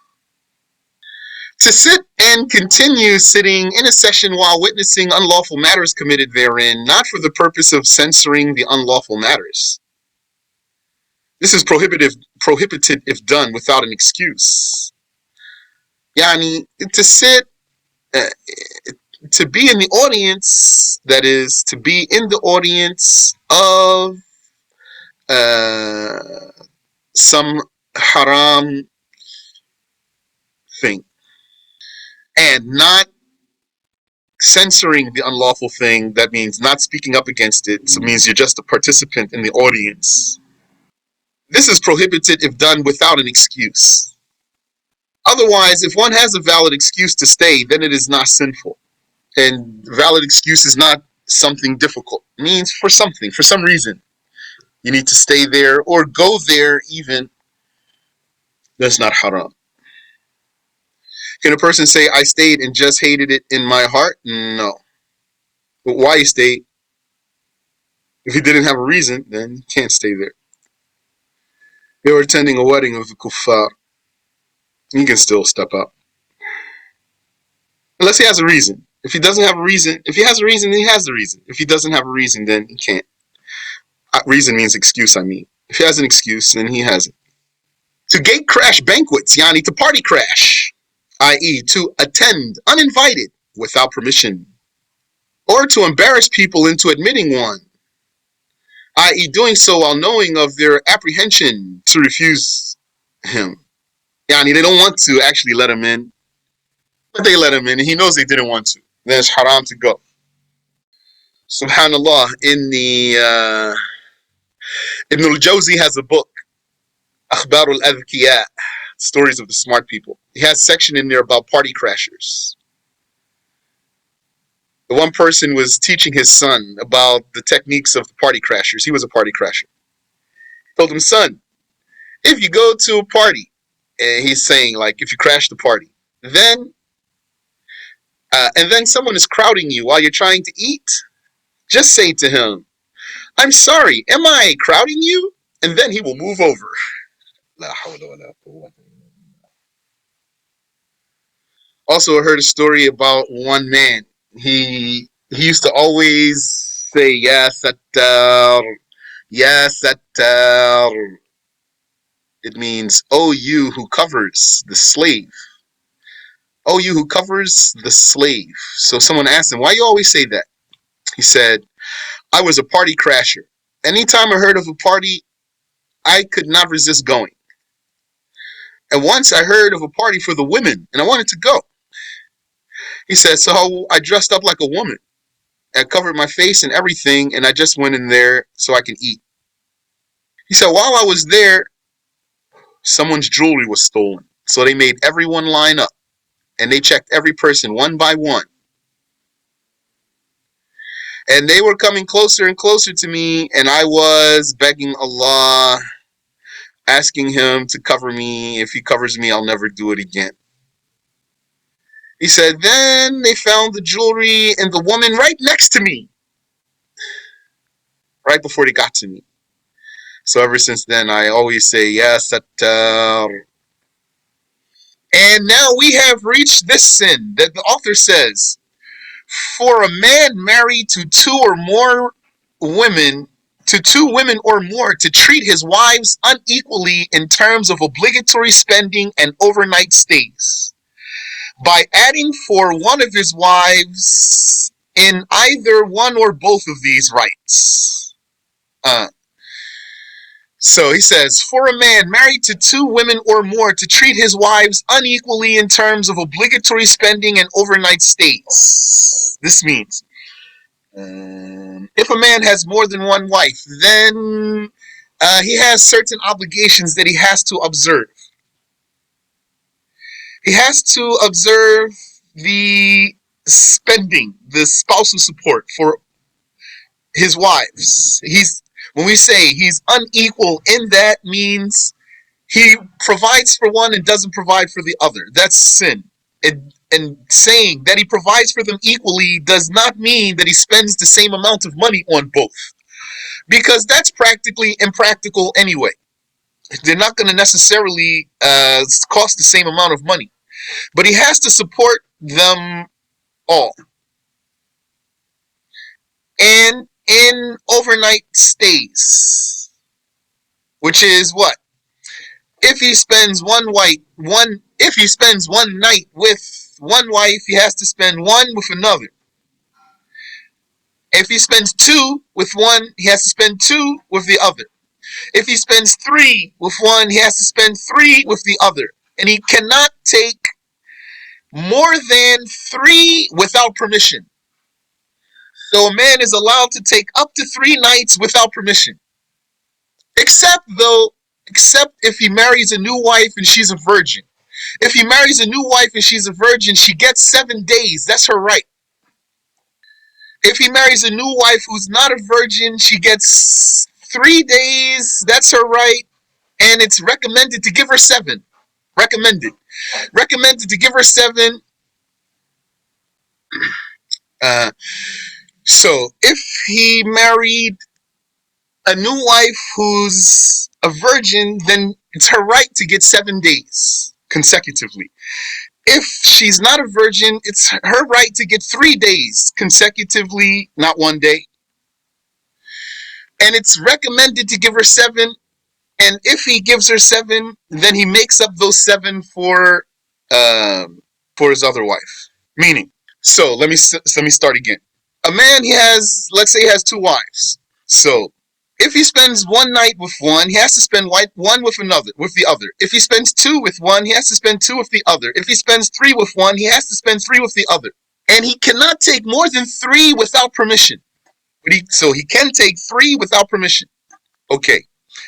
To sit and continue sitting in a session while witnessing unlawful matters committed therein, not for the purpose of censoring the unlawful matters. This is prohibited if done without an excuse. Yani, to sit, to be in the audience, that is, to be in the audience of some haram thing, and not censoring the unlawful thing. That means not speaking up against it. So it means you're just a participant in the audience. This is prohibited if done without an excuse. Otherwise, if one has a valid excuse to stay, then it is not sinful. And valid excuse is not something difficult. It means for something, for some reason, you need to stay there or go there even. That's not haram. Can a person say, I stayed and just hated it in my heart? No. But why he stayed? If he didn't have a reason, then he can't stay there. They were attending a wedding of the kuffar. He can still step up. Unless he has a reason. If he doesn't have a reason, if he has a reason, then he has the reason. If he doesn't have a reason, then he can't. Reason means excuse, I mean. If he has an excuse, then he has it. To gate crash banquets, yani to party crash, i.e. to attend uninvited without permission, or to embarrass people into admitting one, i.e. doing so while knowing of their apprehension to refuse him. Yani they don't want to actually let him in, but they let him in, and he knows they didn't want to. Then it's haram to go. Subhanallah, in the Ibn al-Jawzi has a book, Akhbar al-Adhkiya, Stories of the Smart People. He has a section in there about party crashers. The one person was teaching his son about the techniques of the party crashers. He was a party crasher. He told him, son, if you go to a party, and he's saying, like, if you crash the party, then and then someone is crowding you while you're trying to eat, just say to him, I'm sorry, am I crowding you? And then he will move over. Also, I heard a story about one man. He used to always say, Ya Sattar, Ya Sattar. It means, oh, you who covers the slave. Oh, you who covers the slave. So someone asked him, why you always say that? He said, I was a party crasher. Anytime I heard of a party, I could not resist going. And once I heard of a party for the women, and I wanted to go. He said, so I dressed up like a woman. I covered my face and everything, and I just went in there so I can eat. He said, while I was there, someone's jewelry was stolen. So they made everyone line up, and they checked every person one by one. And they were coming closer and closer to me, and I was begging Allah, asking him to cover me. If he covers me, I'll never do it again. He said, then they found the jewelry and the woman right next to me, right before they got to me. So ever since then, I always say, Ya Sattar. And now we have reached this sin that the author says, for a man married to two women or more, to treat his wives unequally in terms of obligatory spending and overnight stays, by adding for one of his wives in either one or both of these rights. So he says, for a man married to two women or more, to treat his wives unequally in terms of obligatory spending and overnight stays. This means, if a man has more than one wife, then he has certain obligations that he has to observe. He has to observe the spending, the spousal support for his wives. When we say he's unequal in that, means he provides for one and doesn't provide for the other. That's sin. And saying that he provides for them equally does not mean that he spends the same amount of money on both, because that's practically impractical anyway. They're not going to necessarily cost the same amount of money, but he has to support them all. And in overnight stays, which is what? If he spends one night with one wife, he has to spend one with another. If he spends two with one, he has to spend two with the other. If he spends three with one, he has to spend three with the other. And he cannot take more than three without permission. So a man is allowed to take up to 3 nights without permission. Except if he marries a new wife and she's a virgin. If he marries a new wife and she's a virgin, she gets 7 days. That's her right. If he marries a new wife who's not a virgin, she gets 3 days. That's her right. And it's recommended to give her 7. Recommended to give her 7. So if he married a new wife who's a virgin, then it's her right to get 7 days consecutively. If she's not a virgin, it's her right to get 3 days consecutively, not 1 day. And it's recommended to give her 7. And if he gives her 7, then he makes up those 7 for his other wife. Meaning, so let me start again. A man, let's say he has 2 wives. So if he spends 1 night with one, he has to spend 1 with the other. If he spends 2 with one, he has to spend 2 with the other. If he spends 3 with one, he has to spend 3 with the other. And he cannot take more than 3 without permission. So he can take 3 without permission. Okay.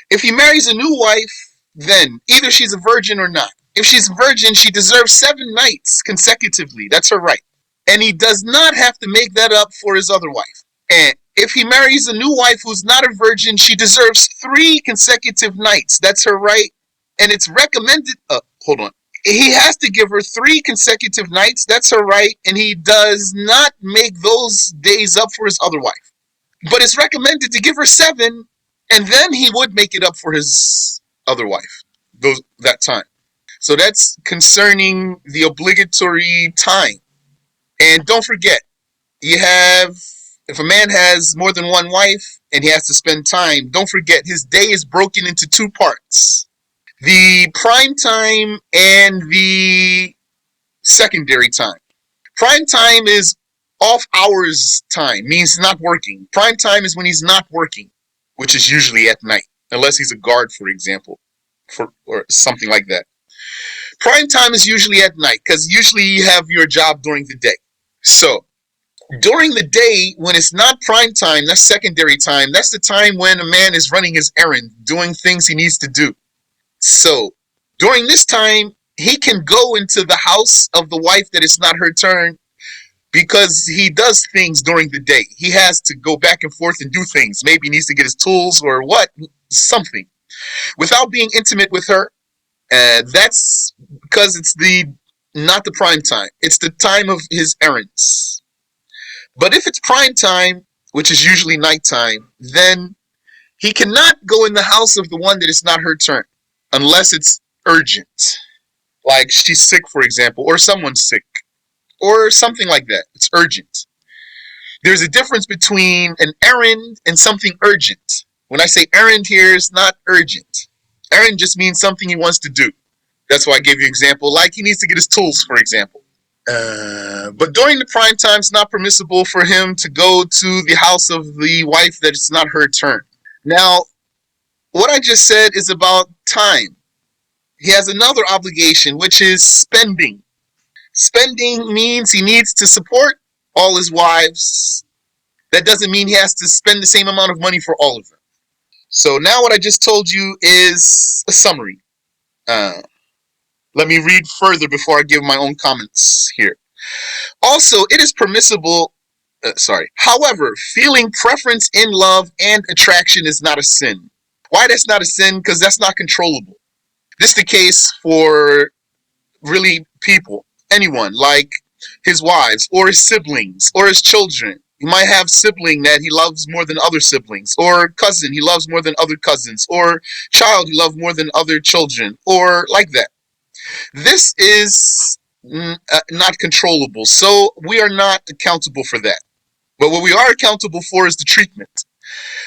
If he marries a new wife, then either she's a virgin or not. If she's a virgin, she deserves 7 nights consecutively. That's her right. And he does not have to make that up for his other wife. And if he marries a new wife who's not a virgin, she deserves 3 consecutive nights. That's her right. And it's recommended. Hold on. He has to give her 3 consecutive nights. That's her right. And he does not make those days up for his other wife. But it's recommended to give her 7. And then he would make it up for his other wife. That time. So that's concerning the obligatory time. And don't forget, if a man has more than 1 wife and he has to spend time, don't forget his day is broken into 2 parts. The prime time and the secondary time. Prime time is off hours time, means not working. Prime time is when he's not working, which is usually at night, unless he's a guard, for example, or something like that. Prime time is usually at night, because usually you have your job during the day. So, during the day, when it's not prime time, that's secondary time. That's the time when a man is running his errand, doing things he needs to do. So, during this time, he can go into the house of the wife that it's not her turn, because he does things during the day. He has to go back and forth and do things. Maybe he needs to get his tools or something. Without being intimate with her, that's because it's not the prime time. It's the time of his errands. But if it's prime time, which is usually nighttime, then he cannot go in the house of the one that is not her turn, unless it's urgent. Like she's sick, for example, or someone's sick, or something like that. It's urgent. There's a difference between an errand and something urgent. When I say errand here, it's not urgent. Errand just means something he wants to do. That's why I gave you an example, like he needs to get his tools, for example. But during the prime time, it's not permissible for him to go to the house of the wife that it's not her turn. Now, what I just said is about time. He has another obligation, which is spending. Spending means he needs to support all his wives. That doesn't mean he has to spend the same amount of money for all of them. So now what I just told you is a summary. Let me read further before I give my own comments here. Also, it is permissible, however, feeling preference in love and attraction is not a sin. Why that's not a sin? Because that's not controllable. This is the case for really people, anyone, like his wives or his siblings or his children. He might have sibling that he loves more than other siblings, or cousin he loves more than other cousins, or child he loves more than other children, or like that. This is not controllable, so we are not accountable for that. But what we are accountable for is the treatment.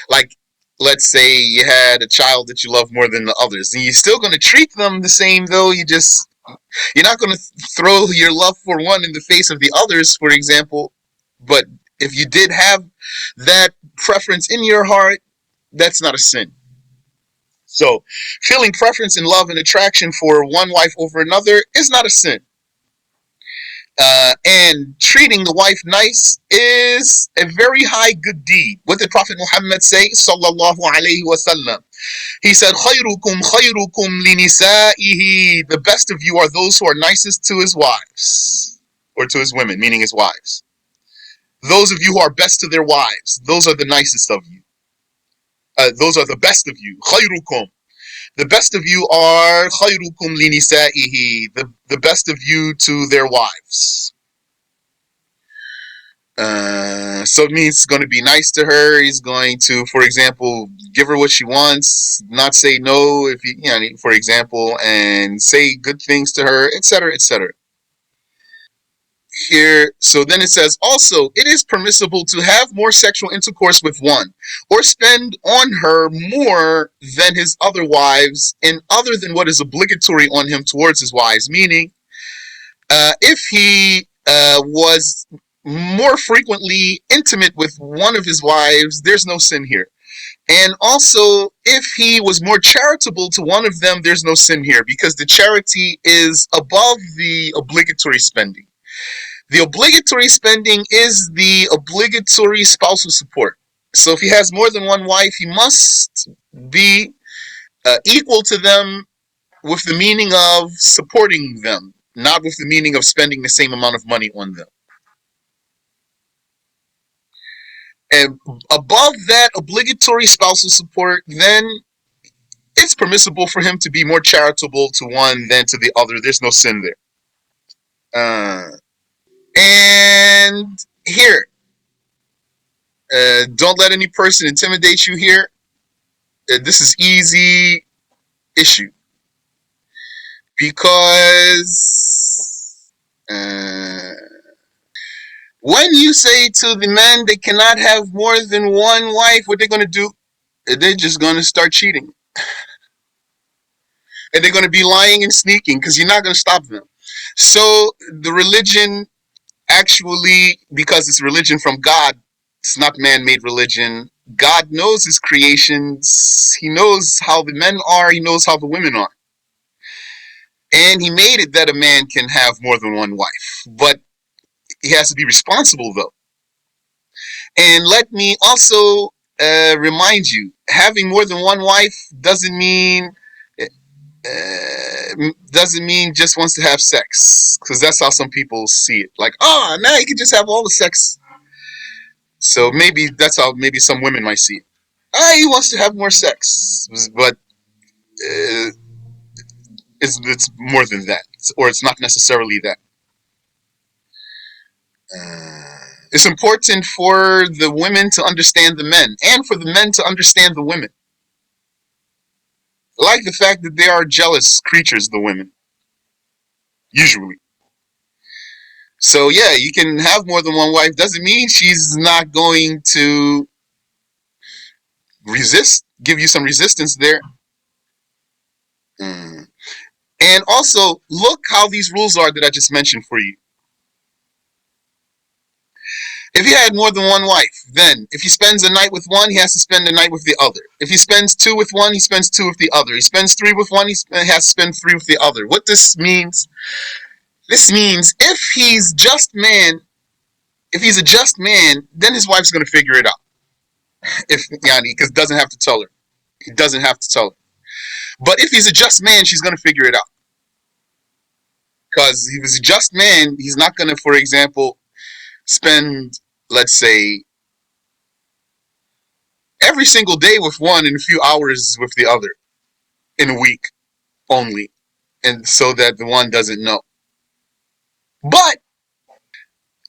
Like, let's say you had a child that you love more than the others, and you're still going to treat them the same, though you just You're not going to throw your love for one in the face of the others, for example. But if you did have that preference in your heart, that's not a sin. So, feeling preference and love and attraction for one wife over another is not a sin. And treating the wife nice is a very high good deed. What did Prophet Muhammad say? Sallallahu alayhi wasallam. He said, "Khayrukum khayrukum linisaihi." The best of you are those who are nicest to his wives, or to his women, meaning his wives. Those of you who are best to their wives, those are the nicest of you. Those are the best of you. Khayrukum. The best of you are khayrukum linisaihi. The best of you to their wives. So it means he's going to be nice to her. He's going to, for example, give her what she wants, not say no, if you know, for example, and say good things to her, etc., etc. Here, so then it says, also, it is permissible to have more sexual intercourse with one, or spend on her more than his other wives, and other than what is obligatory on him towards his wives. Meaning, if he was more frequently intimate with one of his wives, there's no sin here. And also, if he was more charitable to one of them, there's no sin here, because the charity is above the obligatory spending. The obligatory spending is the obligatory spousal support. So if he has more than one wife, he must be equal to them with the meaning of supporting them, not with the meaning of spending the same amount of money on them. And above that obligatory spousal support, then it's permissible for him to be more charitable to one than to the other. There's no sin there. And here, don't let any person intimidate you here. This is easy issue. Because when you say to the men they cannot have more than one wife, what they're going to do? They're just going to start cheating. And they're going to be lying and sneaking because you're not going to stop them. So the religion actually, because it's religion from God, it's not man-made religion. God knows his creations. He knows how the men are. He knows how the women are. And he made it that a man can have more than one wife. But he has to be responsible, though. And let me also remind you, having more than one wife doesn't mean just wants to have sex, because that's how some people see it. Like, oh, now you can just have all the sex. So maybe that's how maybe some women might see it. He wants to have more sex, but it's more than that, or it's not necessarily that. It's important for the women to understand the men, and for the men to understand the women. I like the fact that they are jealous creatures, the women, usually. So yeah, you can have more than one wife. Doesn't mean she's not going to resist, give you some resistance there. And also, look how these rules are that I just mentioned for you. If he had more than one wife, then if he spends a night with one, he has to spend a night with the other. If he spends two with one, he spends two with the other. He spends three with one, he has to spend three with the other. What this means if he's just man, if he's a just man, then his wife's going to figure it out. Because doesn't have to tell her. He doesn't have to tell her. But if he's a just man, she's going to figure it out. Because if he's a just man, he's not going to, for example, spend, let's say, every single day with one and a few hours with the other in a week only, and so that the one doesn't know. But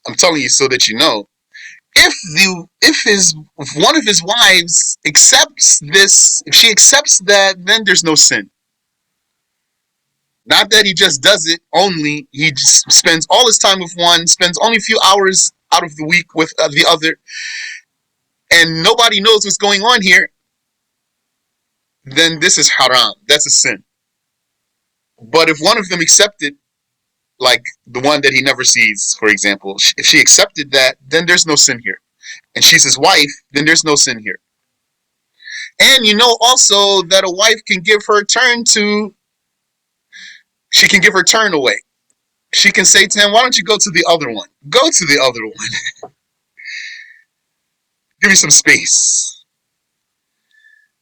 I'm telling you so that you know, if one of his wives accepts this, if she accepts that, then there's no sin. Not that he just does it only, he just spends all his time with one, spends only a few hours out of the week with the other, and nobody knows what's going on here, then this is haram. That's a sin. But if one of them accepted, like the one that he never sees, for example, if she accepted that, then there's no sin here. And she's his wife, then there's no sin here. And you know also that a wife can give her turn to, she can give her turn away. She can say to him, why don't you go to the other one? Go to the other one. Give me some space.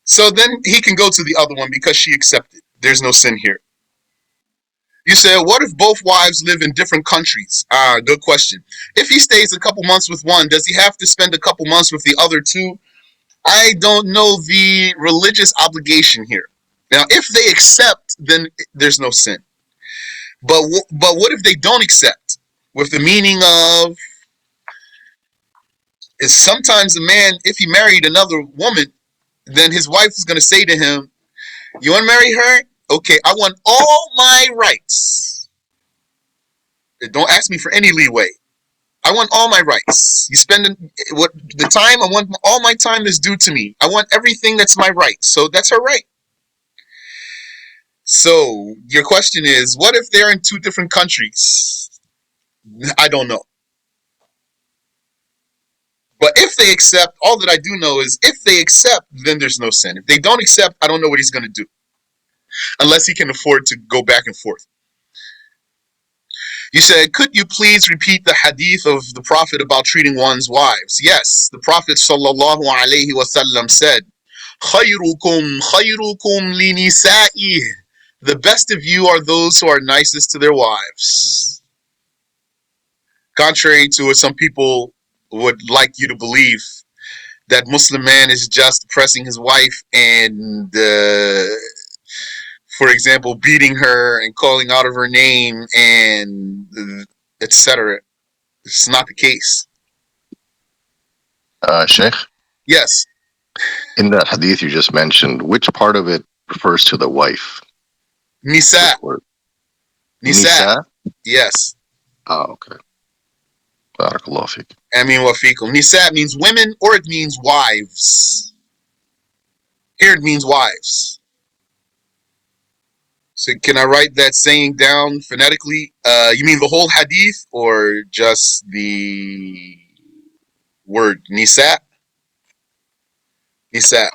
So then he can go to the other one because she accepted. There's no sin here. You said, what if both wives live in different countries? Good question. If he stays a couple months with one, does he have to spend a couple months with the other two? I don't know the religious obligation here. Now, if they accept, then there's no sin. But what if they don't accept? With the meaning of, is sometimes a man, if he married another woman, then his wife is going to say to him, you want to marry her? Okay, I want all my rights. Don't ask me for any leeway. I want all my rights. You spend what the time, I want all my time that's due to me. I want everything that's my right. So that's her right. So your question is, what if they're in two different countries? I don't know. But if they accept, all that I do know is if they accept, then there's no sin. If they don't accept, I don't know what he's going to do. Unless he can afford to go back and forth. You said, could you please repeat the hadith of the Prophet about treating one's wives? Yes, the Prophet sallallahu alaihi wasallam said, خَيْرُكُمْ خَيْرُكُمْ لِنِسَائِهِ. The best of you are those who are nicest to their wives. Contrary to what some people would like you to believe, that Muslim man is just oppressing his wife and, for example, beating her and calling out of her name and etc. It's not the case. Shaykh, Yes. in that hadith you just mentioned, which part of it refers to the wife? Nisa. Nisa. Yes. Oh, okay. Barakallahu feek. Amin wa fikum. Nisa means women or it means wives. Here it means wives. So can I write that saying down phonetically? You mean the whole hadith or just the word nisa? Nisa.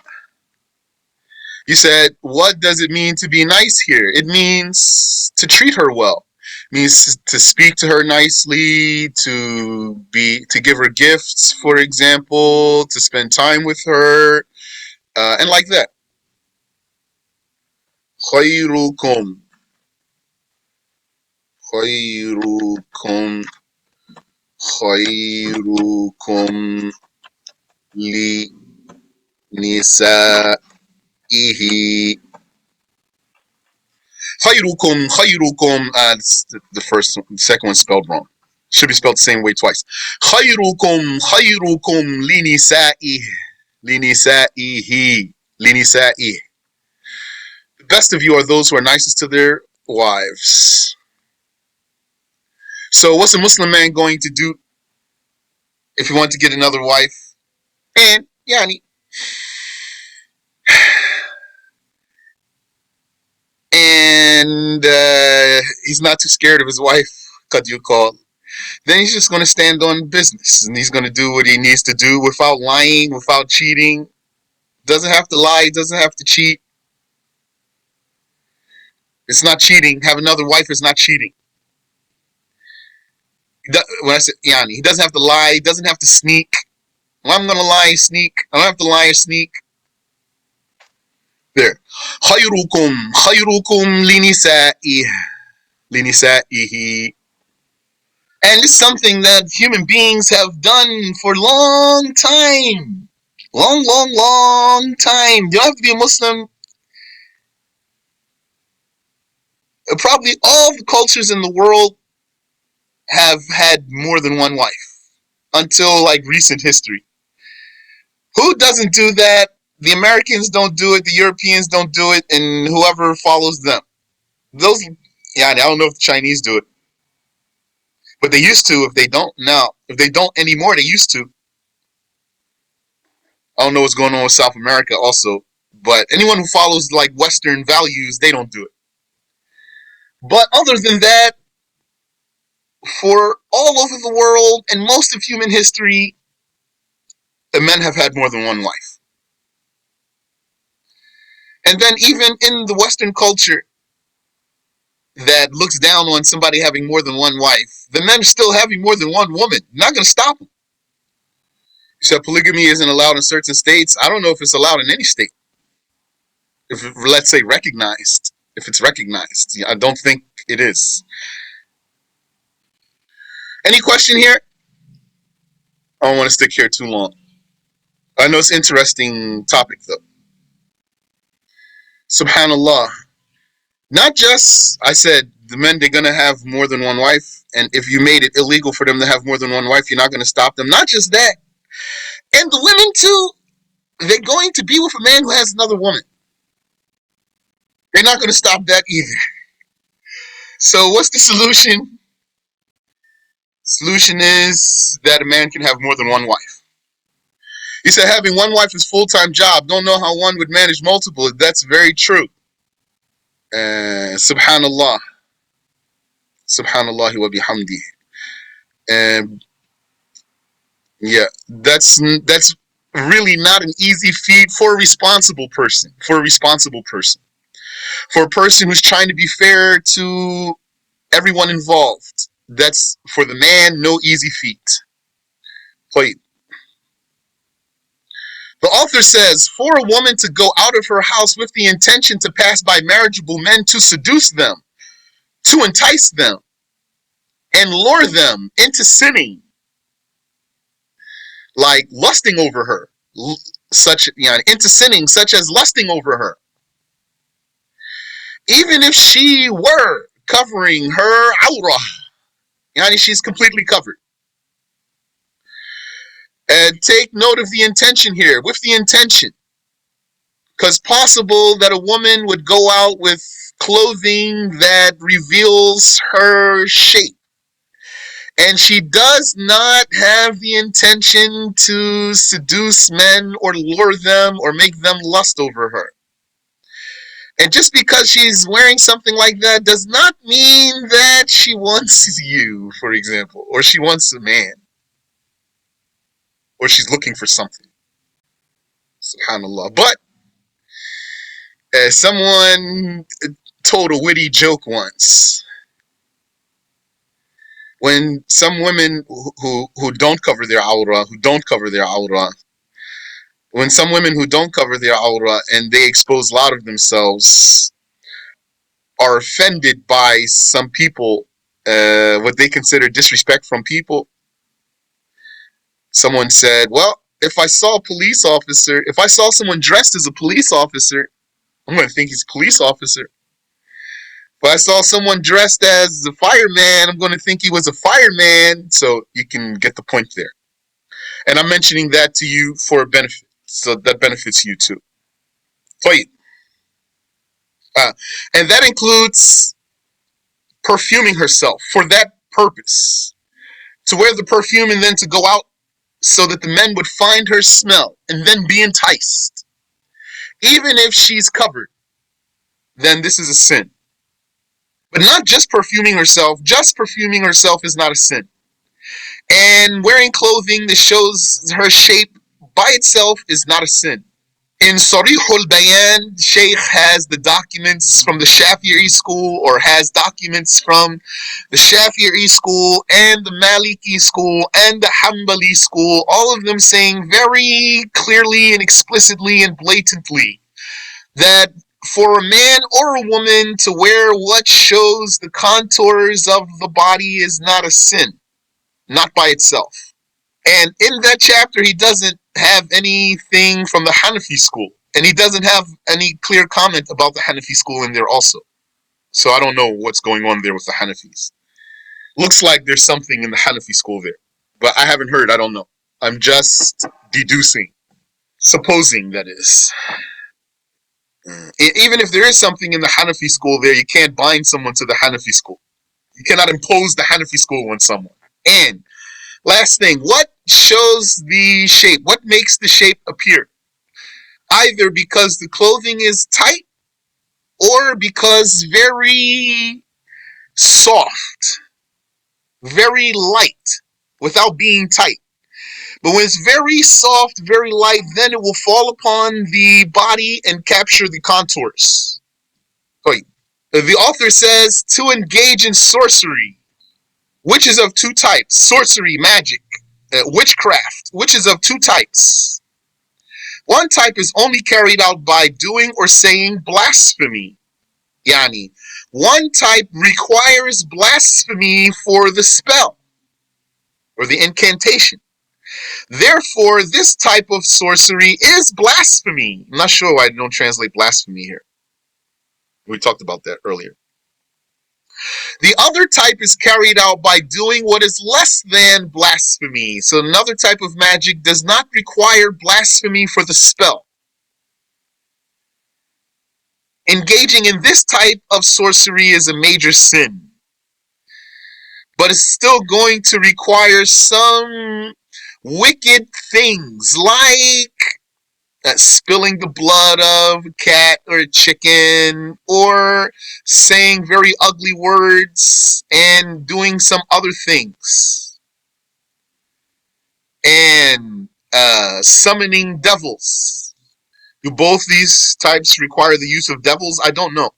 You said, what does it mean to be nice here? It means to treat her well. It means to speak to her nicely, to give her gifts, for example, to spend time with her, and like that. خيركم خيركم خيركم لنسائه. خيركم خيركم. The first one, the second one spelled wrong. Should be spelled the same way twice. خيركم خيركم لنسائه. لنسائه. لنسائه. The best of you are those who are nicest to their wives. So what's a Muslim man going to do if he wants to get another wife? And yani, and he's not too scared of his wife, Al-Qawl. Then he's just going to stand on business and he's going to do what he needs to do without lying, without cheating. Doesn't have to lie, doesn't have to cheat. It's not cheating. Have another wife is not cheating. When I say yani, he doesn't have to lie, he doesn't have to sneak. Well, I'm going to lie and sneak. I don't have to lie or sneak. There. خيركم خيركم لنسائه. لنسائه. And it's something that human beings have done for a long time. Long time. You don't have to be a Muslim. Probably all the cultures in the world have had more than one wife. Until like recent history. Who doesn't do that? The Americans don't do it, the Europeans don't do it, and whoever follows them. Those, yeah, I don't know if the Chinese do it. But they used to. If they don't now, if they don't anymore, they used to. I don't know what's going on with South America also. But anyone who follows like Western values, they don't do it. But other than that, for all over the world and most of human history, the men have had more than one wife. And then even in the Western culture that looks down on somebody having more than one wife, the men still having more than one woman. You're not going to stop them. You said polygamy isn't allowed in certain states. I don't know if it's allowed in any state. If, let's say, recognized. If it's recognized. I don't think it is. Any question here? I don't want to stick here too long. I know it's an interesting topic, though. Subhanallah. Not just, I said, the men, they're going to have more than one wife. And if you made it illegal for them to have more than one wife, you're not going to stop them. Not just that. And the women, too, they're going to be with a man who has another woman. They're not going to stop that either. So what's the solution? Solution is that a man can have more than one wife. He said having one wife is full-time job. Don't know how one would manage multiple. That's very true. Subhanallah. Subhanallah wa bihamdi. And yeah, that's really not an easy feat for a responsible person. For a responsible person. For a person who's trying to be fair to everyone involved. That's, for the man, no easy feat. Wait. The author says, for a woman to go out of her house with the intention to pass by marriageable men to seduce them, to entice them, and lure them into sinning, like lusting over her, into sinning, such as lusting over her, even if she were covering her awrah, she's completely covered. And take note of the intention here, with the intention. Because possible that a woman would go out with clothing that reveals her shape. And she does not have the intention to seduce men or lure them or make them lust over her. And just because she's wearing something like that does not mean that she wants you, for example, or she wants a man, or she's looking for something. Subhanallah. But someone told a witty joke once. When some women who don't cover their awrah, when some women who don't cover their awrah and they expose a lot of themselves are offended by some people, what they consider disrespect from people, someone said, well, if I saw someone dressed as a police officer, I'm going to think he's a police officer. If I saw someone dressed as a fireman, I'm going to think he was a fireman. So you can get the point there. And I'm mentioning that to you for a benefit. So that benefits you too. And that includes perfuming herself for that purpose. To wear the perfume and then to go out so that the men would find her smell and then be enticed. Even if she's covered, then this is a sin. But not just perfuming herself. Just perfuming herself is not a sin. And wearing clothing that shows her shape by itself is not a sin. In Sarih al-Bayan, Shaykh has the documents from the Shafi'i school, or has documents from the Shafi'i school and the Maliki school and the Hanbali school, all of them saying very clearly and explicitly and blatantly that for a man or a woman to wear what shows the contours of the body is not a sin, not by itself. And in that chapter, he doesn't have anything from the Hanafi school. And he doesn't have any clear comment about the Hanafi school in there also. So I don't know what's going on there with the Hanafis. Looks like there's something in the Hanafi school there. But I haven't heard, I don't know. I'm just deducing. Supposing, that is. Even if there is something in the Hanafi school there, you can't bind someone to the Hanafi school. You cannot impose the Hanafi school on someone. And last thing, what shows the shape? What makes the shape appear? Either because the clothing is tight or because very soft, very light, without being tight. But when it's very soft, very light, then it will fall upon the body and capture the contours. Wait. The author says to engage in sorcery, which is of two types. Sorcery, magic, witchcraft, which is of two types. One type is only carried out by doing or saying blasphemy. Yani, one type requires blasphemy for the spell or the incantation. Therefore, this type of sorcery is blasphemy. I'm not sure why I don't translate blasphemy here. We talked about that earlier. The other type is carried out by doing what is less than blasphemy. So another type of magic does not require blasphemy for the spell. Engaging in this type of sorcery is a major sin, but it's still going to require some wicked things like spilling the blood of a cat or a chicken, or saying very ugly words and doing some other things, and summoning devils. Do both these types require the use of devils? I don't know.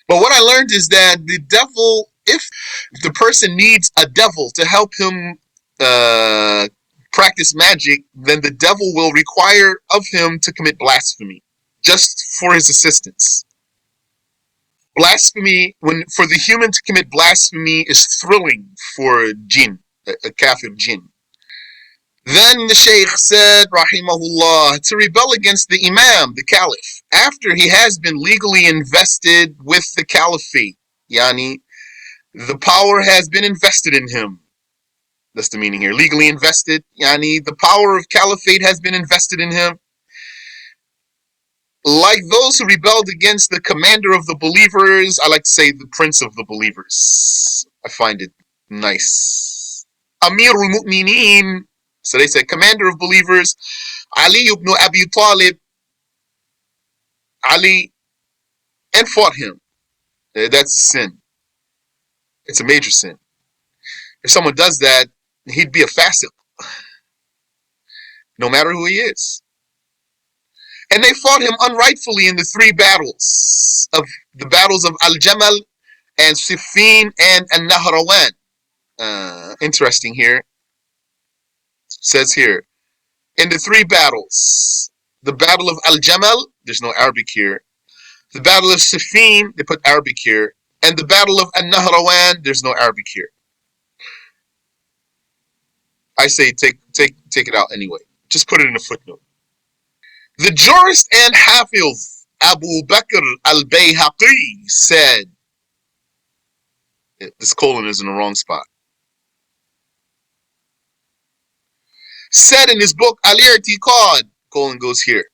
But what I learned is that the devil, if the person needs a devil to help him practice magic, then the devil will require of him to commit blasphemy just for his assistance. Blasphemy, for the human to commit blasphemy, is thrilling for a jinn, a kafir jinn. Then the Shaykh said, rahimahullah, to rebel against the Imam, the Caliph, after he has been legally invested with the Caliphate. Yani, the power has been invested in him. That's the meaning here. Legally invested. Yani, the power of Caliphate has been invested in him. Like those who rebelled against the commander of the believers, I like to say the prince of the believers. I find it nice. Amirul Mu'mineen. So they said, commander of believers, Ali ibn Abi Talib, Ali, and fought him. That's a sin. It's a major sin. If someone does that, he'd be a fasiq, no matter who he is. And they fought him unrightfully in the three battles of Al-Jamal and Siffin and An-Nahrawan. Interesting here. It says here, in the three battles, the battle of Al-Jamal, there's no Arabic here. The battle of Siffin, they put Arabic here. And the battle of An-Nahrawan, there's no Arabic here. I say take it out anyway. Just put it in a footnote. The jurist and Hafiz Abu Bakr al-Bayhaqi said, this colon is in the wrong spot, said in his book Al-I'tiqad, colon goes here,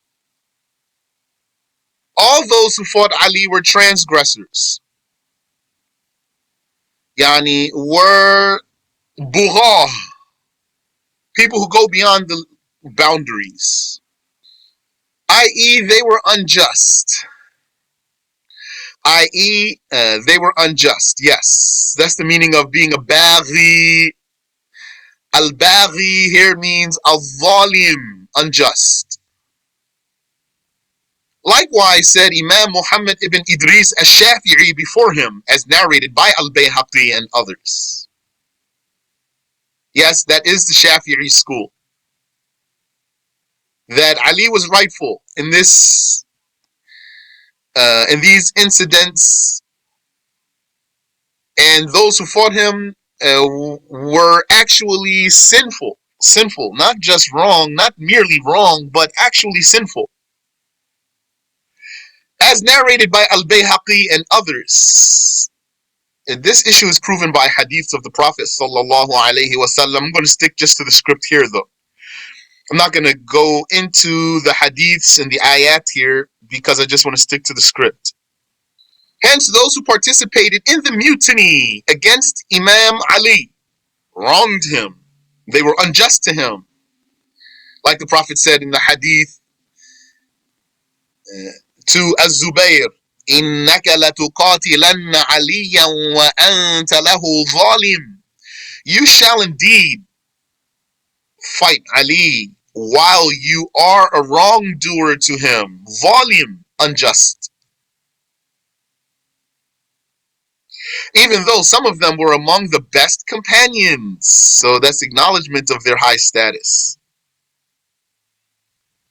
all those who fought Ali were transgressors. Yani, were bugha, people who go beyond the boundaries, i.e. they were unjust. I.e., they were unjust. Yes, that's the meaning of being a baghi. Al-baghi here means al-zalim, unjust. Likewise said Imam Muhammad ibn Idris al-Shafi'i before him, as narrated by Al-Bayhaqi and others. Yes, that is the Shafi'i school. That Ali was rightful in these incidents, and those who fought him were actually sinful, not just wrong, not merely wrong, but actually sinful. As narrated by Al-Bayhaqi and others. This issue is proven by hadiths of the Prophet sallallahu alaihi wasallam. I'm going to stick just to the script here though. I'm not going to go into the hadiths and the ayat here because I just want to stick to the script. Hence, those who participated in the mutiny against Imam Ali wronged him. They were unjust to him. Like the Prophet said in the hadith to Az-Zubayr, إنك لتقاتلن عليا وأنت له ظالم. You shall indeed fight Ali while you are a wrongdoer to him. Volume, unjust. Even though some of them were among the best companions. So that's acknowledgement of their high status.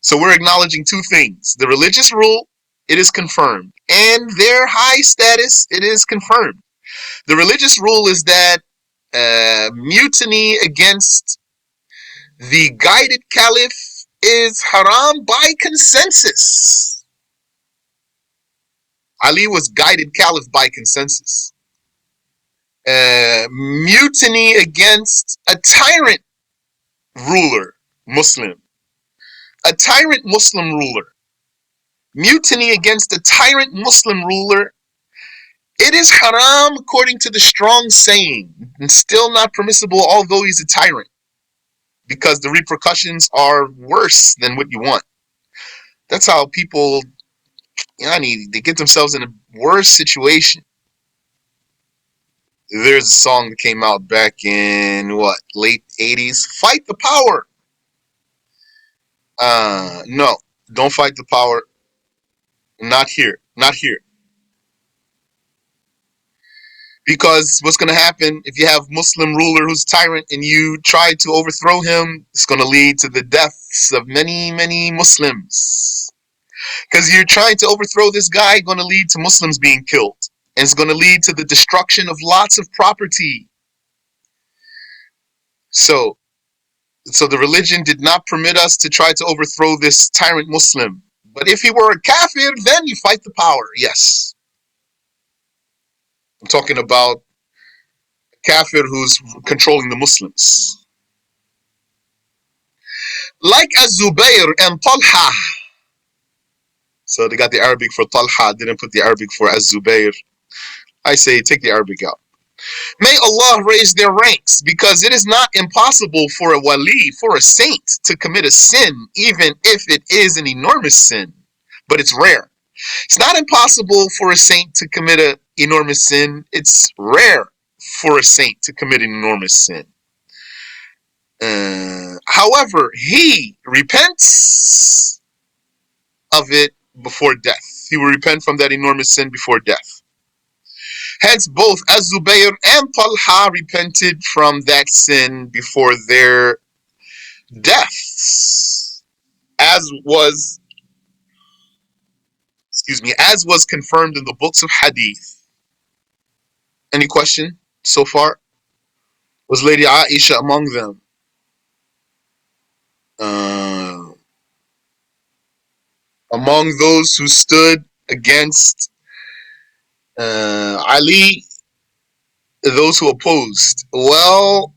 So we're acknowledging two things. The religious rule, it is confirmed. And their high status, it is confirmed. The religious rule is that mutiny against the guided caliph is haram by consensus. Ali was guided caliph by consensus. Mutiny against a tyrant ruler, Muslim. A tyrant Muslim ruler. Mutiny against a tyrant Muslim ruler, it is haram according to the strong saying, and still not permissible although he's a tyrant, because the repercussions are worse than what you want. That's how people, they get themselves in a worse situation. There's a song that came out back in late 80s. Fight the power. No, don't fight the power. Not here. Not here. Because what's going to happen if you have Muslim ruler who's tyrant and you try to overthrow him, it's going to lead to the deaths of many, many Muslims. Because you're trying to overthrow this guy, going to lead to Muslims being killed. And it's going to lead to the destruction of lots of property. So the religion did not permit us to try to overthrow this tyrant Muslim. But if he were a kafir, then you fight the power. Yes. I'm talking about kafir who's controlling the Muslims. Like Az-Zubayr and Talha. So they got the Arabic for Talha, didn't put the Arabic for Az-Zubayr. I say take the Arabic out. May Allah raise their ranks, because it is not impossible for a wali, for a saint, to commit a sin, even if it is an enormous sin. But it's rare. It's not impossible for a saint to commit an enormous sin. It's rare for a saint to commit an enormous sin. However, he repents of it before death. He will repent from that enormous sin before death. Hence, both Az-Zubayr and Talha repented from that sin before their deaths, as was confirmed in the books of Hadith. Any question so far? Was Lady Aisha among them? Among those who stood against Ali, those who opposed? Well,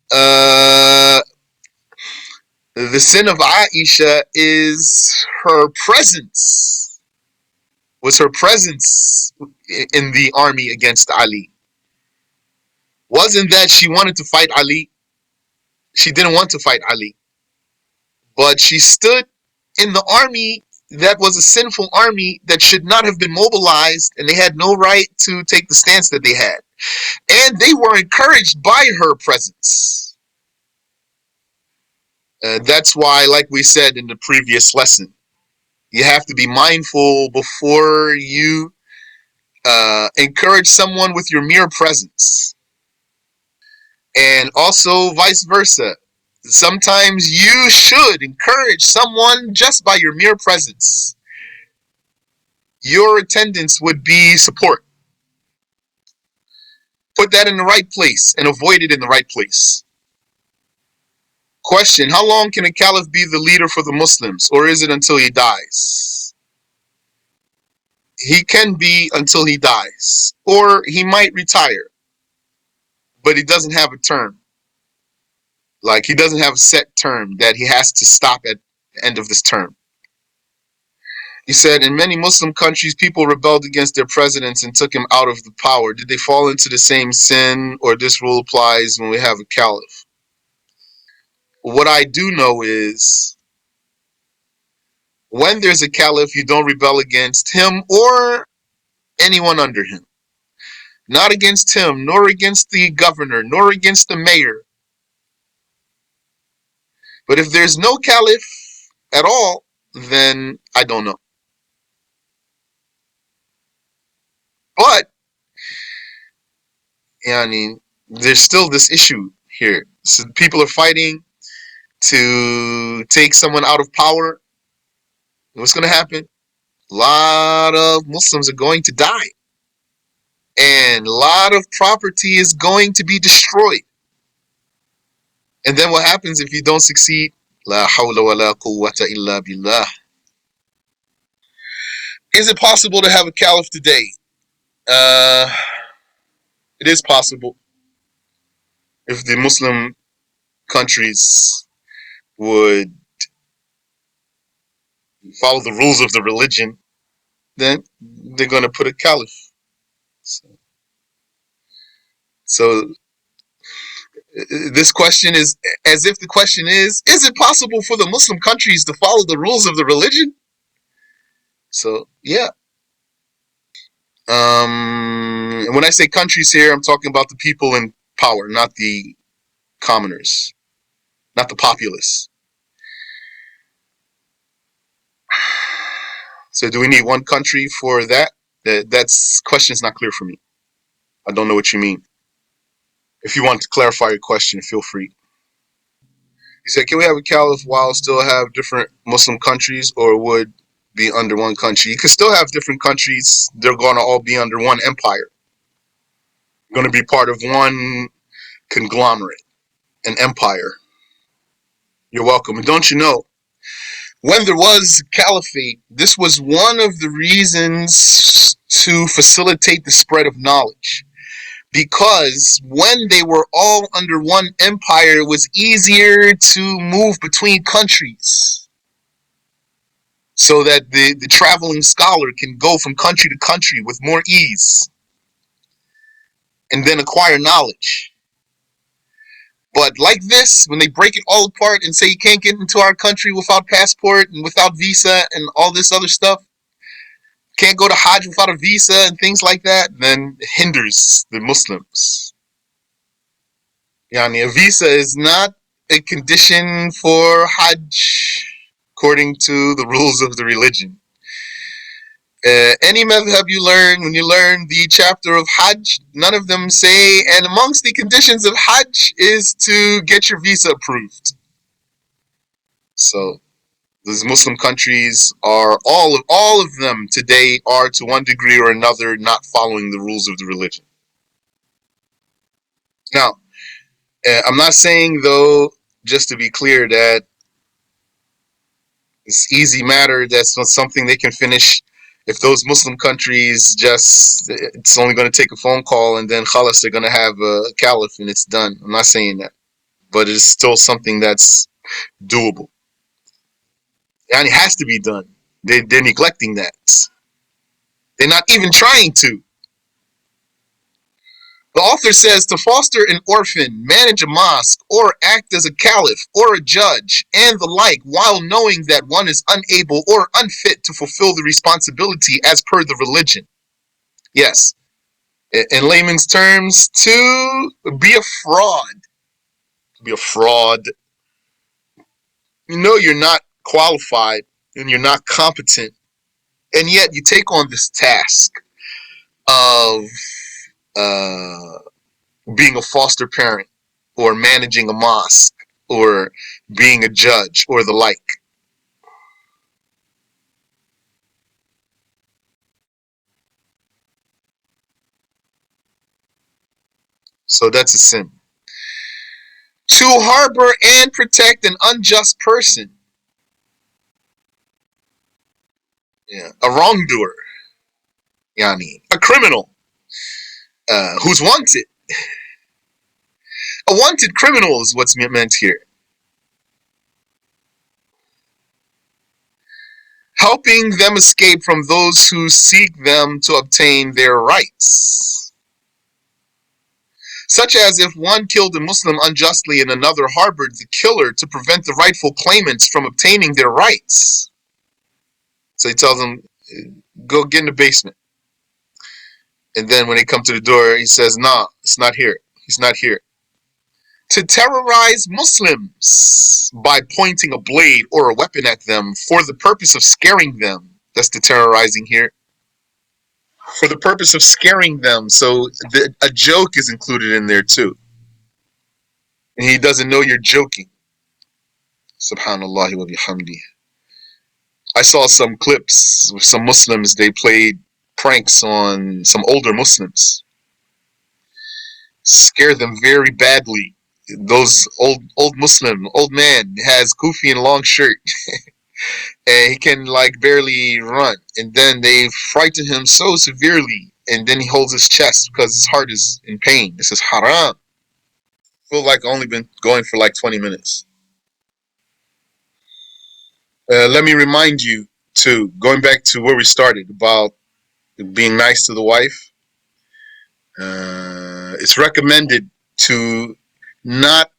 the sin of Aisha is her presence. Was her presence in the army against Ali. Wasn't that she wanted to fight Ali? She didn't want to fight Ali. But she stood in the army that was a sinful army that should not have been mobilized, and they had no right to take the stance that they had. And they were encouraged by her presence. That's why, like we said in the previous lesson, you have to be mindful before you encourage someone with your mere presence. And also vice versa. Sometimes you should encourage someone just by your mere presence. Your attendance would be support. Put that in the right place and avoid it in the right place. Question: how long can a caliph be the leader for the Muslims, or is it until he dies? He can be until he dies, or he might retire, but he doesn't have a term. Like, he doesn't have a set term that he has to stop at the end of this term. He said, in many Muslim countries, people rebelled against their presidents and took him out of the power. Did they fall into the same sin, or this rule applies when we have a caliph? What I do know is, when there's a caliph, you don't rebel against him or anyone under him. Not against him, nor against the governor, nor against the mayor. But if there's no caliph at all, then I don't know. But, there's still this issue here. So people are fighting to take someone out of power. What's going to happen? A lot of Muslims are going to die. And a lot of property is going to be destroyed. And then what happens if you don't succeed? La hawla wa la quwwata illa billah. Is it possible to have a caliph today? It is possible. If the Muslim countries would follow the rules of the religion, then they're going to put a caliph. So this question is as if the question is it possible for the Muslim countries to follow the rules of the religion? So, yeah. When I say countries here, I'm talking about the people in power, not the commoners, not the populace. So do we need one country for that? That's question's not clear for me. I don't know what you mean. If you want to clarify your question, feel free. He said, can we have a caliph while still have different Muslim countries, or would be under one country? You could still have different countries. They're going to all be under one empire. Going to be part of one conglomerate, an empire. You're welcome. And don't you know, when there was caliphate, this was one of the reasons to facilitate the spread of knowledge. Because when they were all under one empire, it was easier to move between countries. So that the traveling scholar can go from country to country with more ease. And then acquire knowledge. But like this, when they break it all apart and say you can't get into our country without passport and without visa and all this other stuff, can't go to Hajj without a visa and things like that, then it hinders the Muslims. A visa is not a condition for Hajj according to the rules of the religion. Any madhab you learn, when you learn the chapter of Hajj, none of them say, and amongst the conditions of Hajj is to get your visa approved. So, these Muslim countries are, all of them today are to one degree or another not following the rules of the religion. Now, I'm not saying though, just to be clear, that it's easy matter, that's not something they can finish. If those Muslim countries it's only going to take a phone call and then khalas, they're going to have a caliph and it's done. I'm not saying that. But it's still something that's doable. And it has to be done. They're neglecting that. They're not even trying to. The author says to foster an orphan, manage a mosque, or act as a caliph or a judge, and the like, while knowing that one is unable or unfit to fulfill the responsibility as per the religion. Yes. In layman's terms, to be a fraud. To be a fraud. You know you're not qualified and you're not competent, and yet you take on this task of being a foster parent or managing a mosque or being a judge or the like. So that's a sin. To harbor and protect an unjust person. Yeah, a wrongdoer. A criminal who's wanted. A wanted criminal is what's meant here. Helping them escape from those who seek them to obtain their rights. Such as if one killed a Muslim unjustly and another harbored the killer to prevent the rightful claimants from obtaining their rights. So he tells them, go get in the basement. And then when they come to the door, he says, nah, it's not here. He's not here. To terrorize Muslims by pointing a blade or a weapon at them for the purpose of scaring them. That's the terrorizing here. For the purpose of scaring them. So a joke is included in there too. And he doesn't know you're joking. Subhanallah wa bihamdi. I saw some clips with some Muslims. They played pranks on some older Muslims. Scare them very badly. Those old man has kufi and long shirt. And he can like barely run. And then they frighten him so severely. And then he holds his chest because his heart is in pain. This is haram. I feel like I've only been going for like 20 minutes. Let me remind you too, going back to where we started about being nice to the wife. It's recommended to not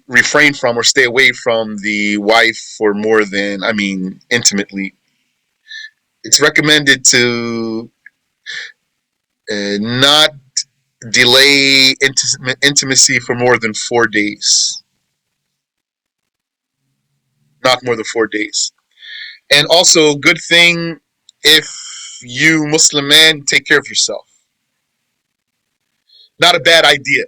refrain from or stay away from the wife for more than, intimately. It's recommended to not delay intimacy for more than 4 days. Not more than 4 days. And also, good thing if you Muslim man take care of yourself. Not a bad idea.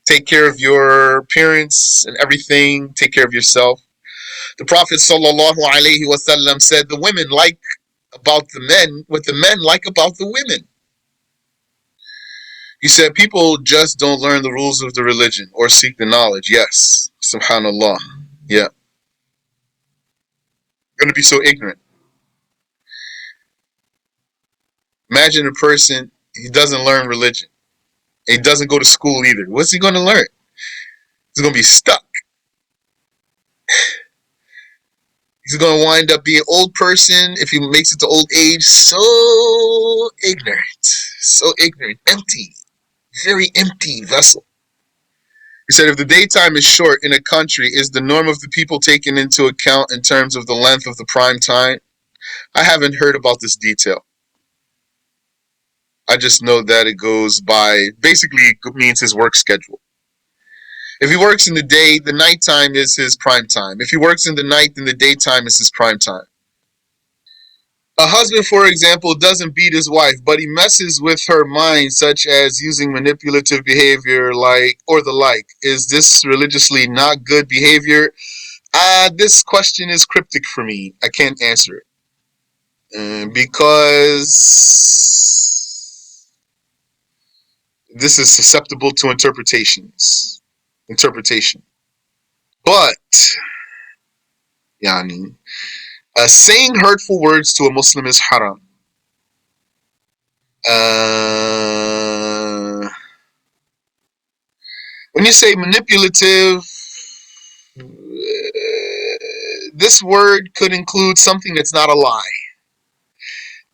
Take care of your appearance and everything. Take care of yourself. The Prophet ﷺ said the women like about the men what the men like about the women. He said people just don't learn the rules of the religion or seek the knowledge. Yes. Subhanallah. Yeah. Going to be so ignorant. Imagine a person, he doesn't learn religion. He doesn't go to school either. What's he going to learn? He's going to be stuck. He's going to wind up being an old person if he makes it to old age. So ignorant, empty, very empty vessel. He said, if the daytime is short in a country, is the norm of the people taken into account in terms of the length of the prime time? I haven't heard about this detail. I just know that it goes by, basically it means his work schedule. If he works in the day, the nighttime is his prime time. If he works in the night, then the daytime is his prime time. A husband, for example, doesn't beat his wife, but he messes with her mind, such as using manipulative behavior or the like. Is this religiously not good behavior? This question is cryptic for me. I can't answer it. Because this is susceptible to interpretation. But, saying hurtful words to a Muslim is haram. When you say manipulative, this word could include something that's not a lie.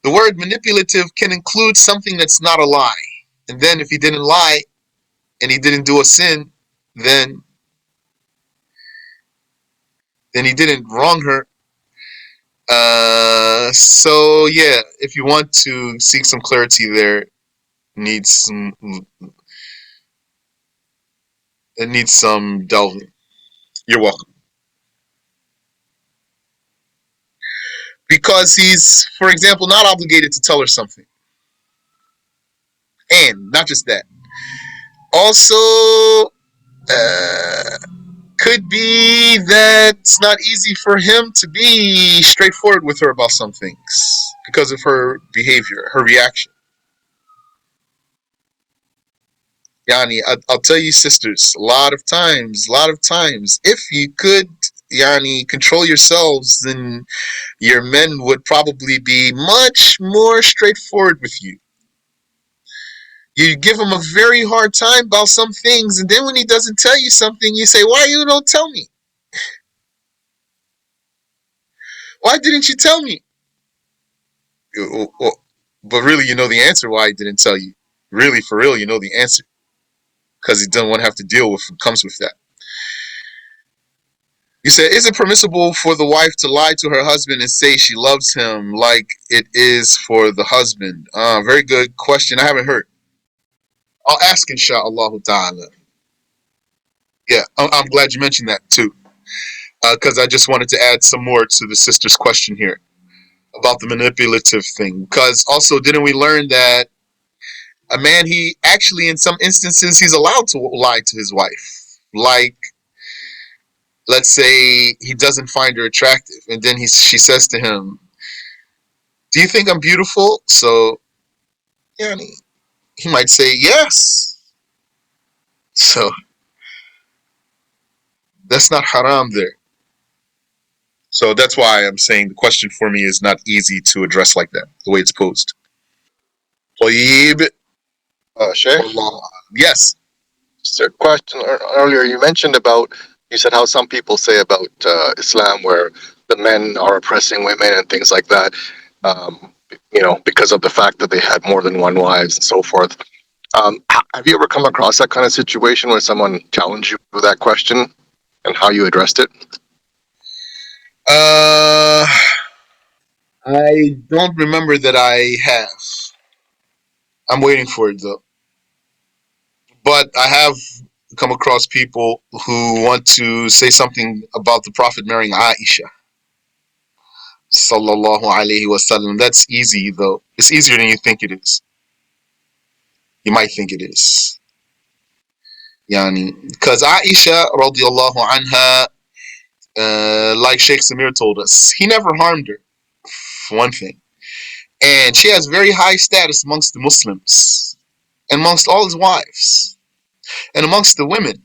The word manipulative can include something that's not a lie. And then if he didn't lie and he didn't do a sin, then he didn't wrong her. So yeah, if you want to seek some clarity there, it needs some delving. You're welcome. Because he's, for example, not obligated to tell her something. And not just that. Also, could be that it's not easy for him to be straightforward with her about some things because of her behavior, her reaction. I'll tell you, sisters, a lot of times, if you could, control yourselves, then your men would probably be much more straightforward with you. You give him a very hard time about some things, and then when he doesn't tell you something, you say, why you don't tell me? Why didn't you tell me? But really, you know the answer why he didn't tell you. Really, for real, you know the answer. Because he doesn't want to have to deal with what comes with that. You said, is it permissible for the wife to lie to her husband and say she loves him like it is for the husband? Very good question. I haven't heard. I'll ask inshaAllah ta'ala. Yeah, I'm glad you mentioned that too. Because I just wanted to add some more to the sister's question here about the manipulative thing. Because also, didn't we learn that a man, he actually, in some instances, he's allowed to lie to his wife. Like, let's say he doesn't find her attractive, and then she says to him, do you think I'm beautiful? So, yeah, he might say yes. So, that's not haram there. So that's why I'm saying the question for me is not easy to address like that, the way it's posed. طيب. Shaykh, Yes. just a question earlier. You mentioned about, you said how some people say about Islam where the men are oppressing women and things like that, because of the fact that they had more than one wives and so forth. Have you ever come across that kind of situation where someone challenged you with that question and how you addressed it? I don't remember that I have. I'm waiting for it though. But I have come across people who want to say something about the Prophet marrying Aisha. Sallallahu Alaihi Wasallam. That's easy though. It's easier than you think it is. You might think it is. Yani, because Aisha radiallahu anha, like Sheikh Samir told us, he never harmed her, for one thing. And she has very high status amongst the Muslims, and amongst all his wives, and amongst the women.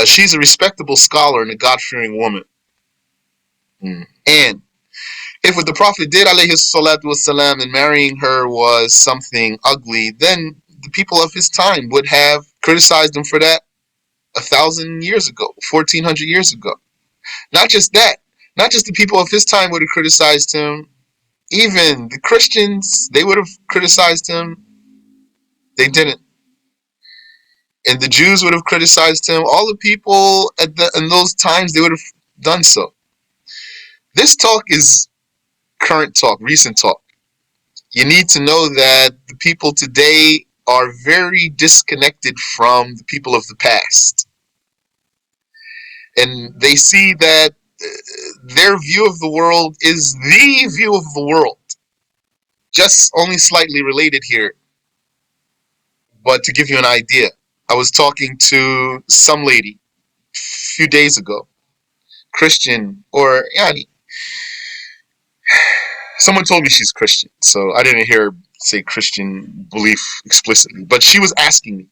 She's a respectable scholar and a God-fearing woman. And if what the Prophet did, alayhi salatu wasalam, and marrying her was something ugly, then the people of his time would have criticized him for that 1,000 years ago, 1,400 years ago. Not just that, not just the people of his time would have criticized him, even the Christians, they would have criticized him. They didn't. And the Jews would have criticized him. All the people in those times, they would have done so. This talk is current talk, recent talk. You need to know that the people today are very disconnected from the people of the past. And they see that their view of the world is the view of the world. Just only slightly related here. But to give you an idea, I was talking to some lady a few days ago, Christian, or yani, someone told me she's Christian, so I didn't hear her say Christian belief explicitly, but she was asking me,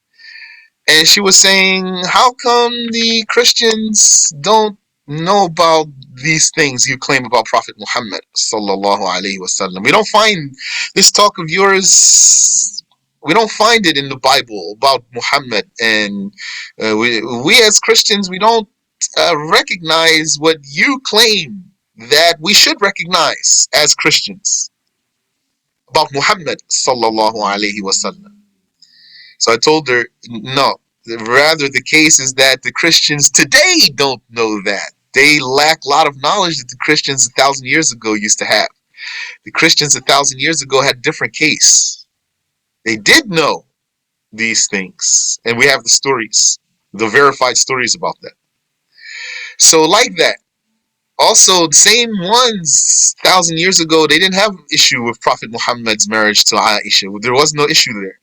and she was saying, how come the Christians don't know about these things you claim about Prophet Muhammad sallallahu alaihi wasallam? We don't find this talk of yours, we don't find it in the Bible about Muhammad, and we as Christians, we don't recognize what you claim that we should recognize as Christians about Muhammad sallallahu alaihi wasallam. So I told her, no, rather the case is that the Christians today don't know that. They lack a lot of knowledge that the Christians 1,000 years ago used to have. The Christians 1,000 years ago had a different case. They did know these things, and we have the stories, the verified stories about that. So like that. Also, the same ones 1,000 years ago, they didn't have an issue with Prophet Muhammad's marriage to Aisha. There was no issue there.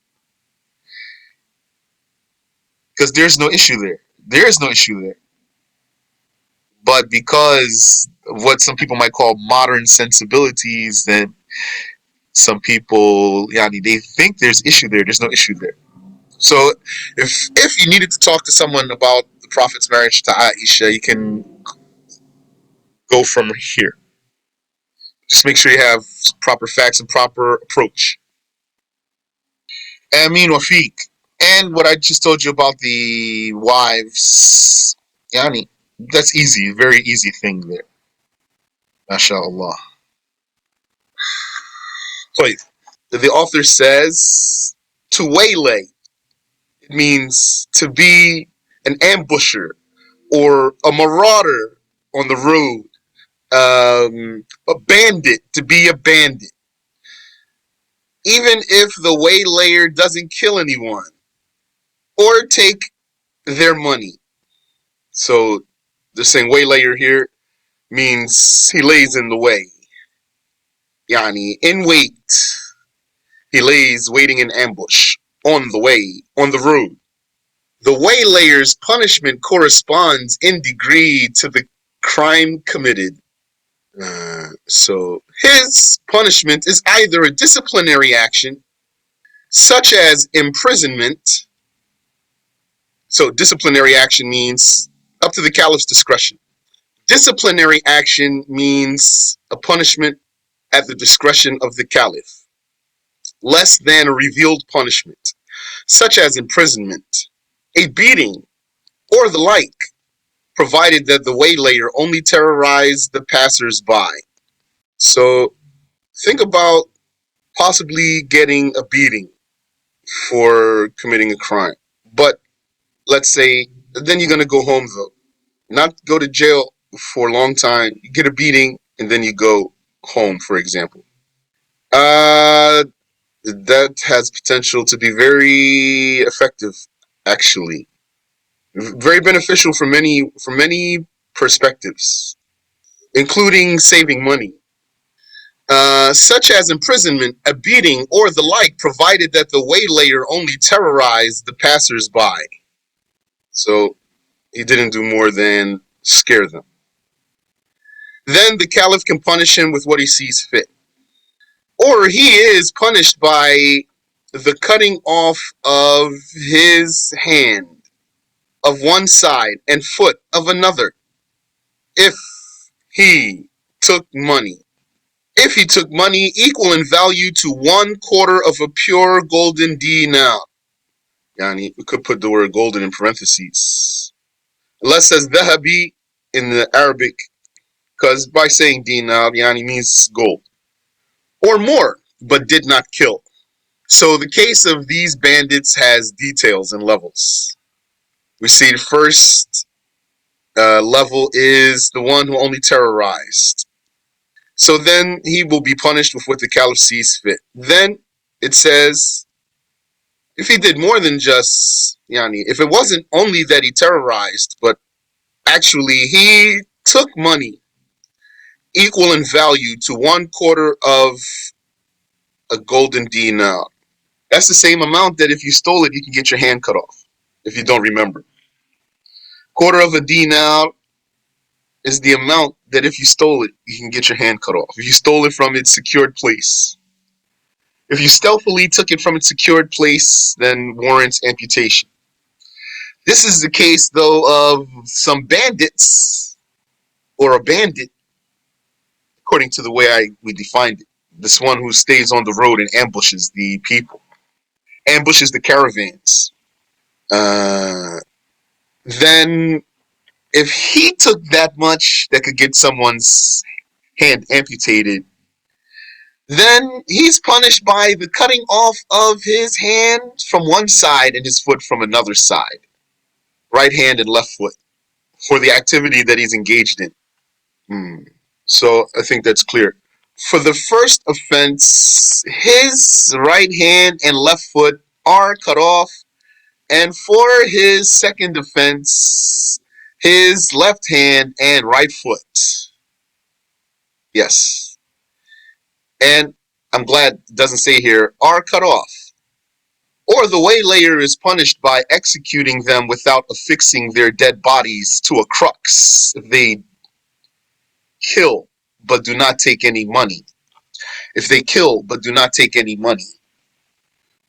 Because there's no issue there. There is no issue there. But because of what some people might call modern sensibilities, then some people, yani, they think there's issue there. There's no issue there. So if you needed to talk to someone about the Prophet's marriage to Aisha, you can go from here. Just make sure you have proper facts and proper approach. Amin wa fiq. And what I just told you about the wives, yani, that's easy, very easy thing there. MashaAllah. Wait, the author says to waylay. It means to be an ambusher or a marauder on the road, a bandit to be a bandit, even if the waylayer doesn't kill anyone or take their money. So the saying waylayer here means he lays in the way. Yani, in wait. He lays waiting in ambush, on the way, on the road. The waylayer's punishment corresponds in degree to the crime committed. So his punishment is either a disciplinary action, such as imprisonment. So disciplinary action means up to the caliph's discretion. Disciplinary action means a punishment at the discretion of the caliph, less than a revealed punishment, such as imprisonment, a beating, or the like, provided that the waylayer only terrorized the passers-by. So think about possibly getting a beating for committing a crime. But let's say, then you're going to go home though. Not go to jail for a long time. You get a beating and then you go home, for example. That has potential to be very effective, actually. Very beneficial from many perspectives, including saving money. Such as imprisonment, a beating, or the like, provided that the waylayer only terrorized the passers-by. So he didn't do more than scare them. Then the caliph can punish him with what he sees fit. Or he is punished by the cutting off of his hand of one side and foot of another if he took money. If he took money equal in value to 1/4 of a pure golden dinar. Yani, we could put the word golden in parentheses. Unless says dhahabi in the Arabic, because by saying dinar, yani means gold. Or more, but did not kill. So the case of these bandits has details and levels. We see the first level is the one who only terrorized. So then he will be punished with what the caliph sees fit. Then it says, if he did more than just, if it wasn't only that he terrorized, but actually he took money equal in value to 1/4 of a golden dinar. That's the same amount that if you stole it, you can get your hand cut off, if you don't remember. 1/4 of a dinar is the amount that if you stole it, you can get your hand cut off. If you stole it from its secured place. If you stealthily took it from its secured place, then warrants amputation. This is the case, though, of some bandits, or a bandit, according to the way we defined it. This one who stays on the road and ambushes the people, ambushes the caravans. Then if he took that much that could get someone's hand amputated, then he's punished by the cutting off of his hand from one side and his foot from another side, right hand and left foot, for the activity that he's engaged in. So I think that's clear. For the first offense, his right hand and left foot are cut off, and for his second offense, his left hand and right foot. Yes. And I'm glad it doesn't say here, are cut off. Or the waylayer is punished by executing them without affixing their dead bodies to a crux. If they kill but do not take any money. If they kill but do not take any money.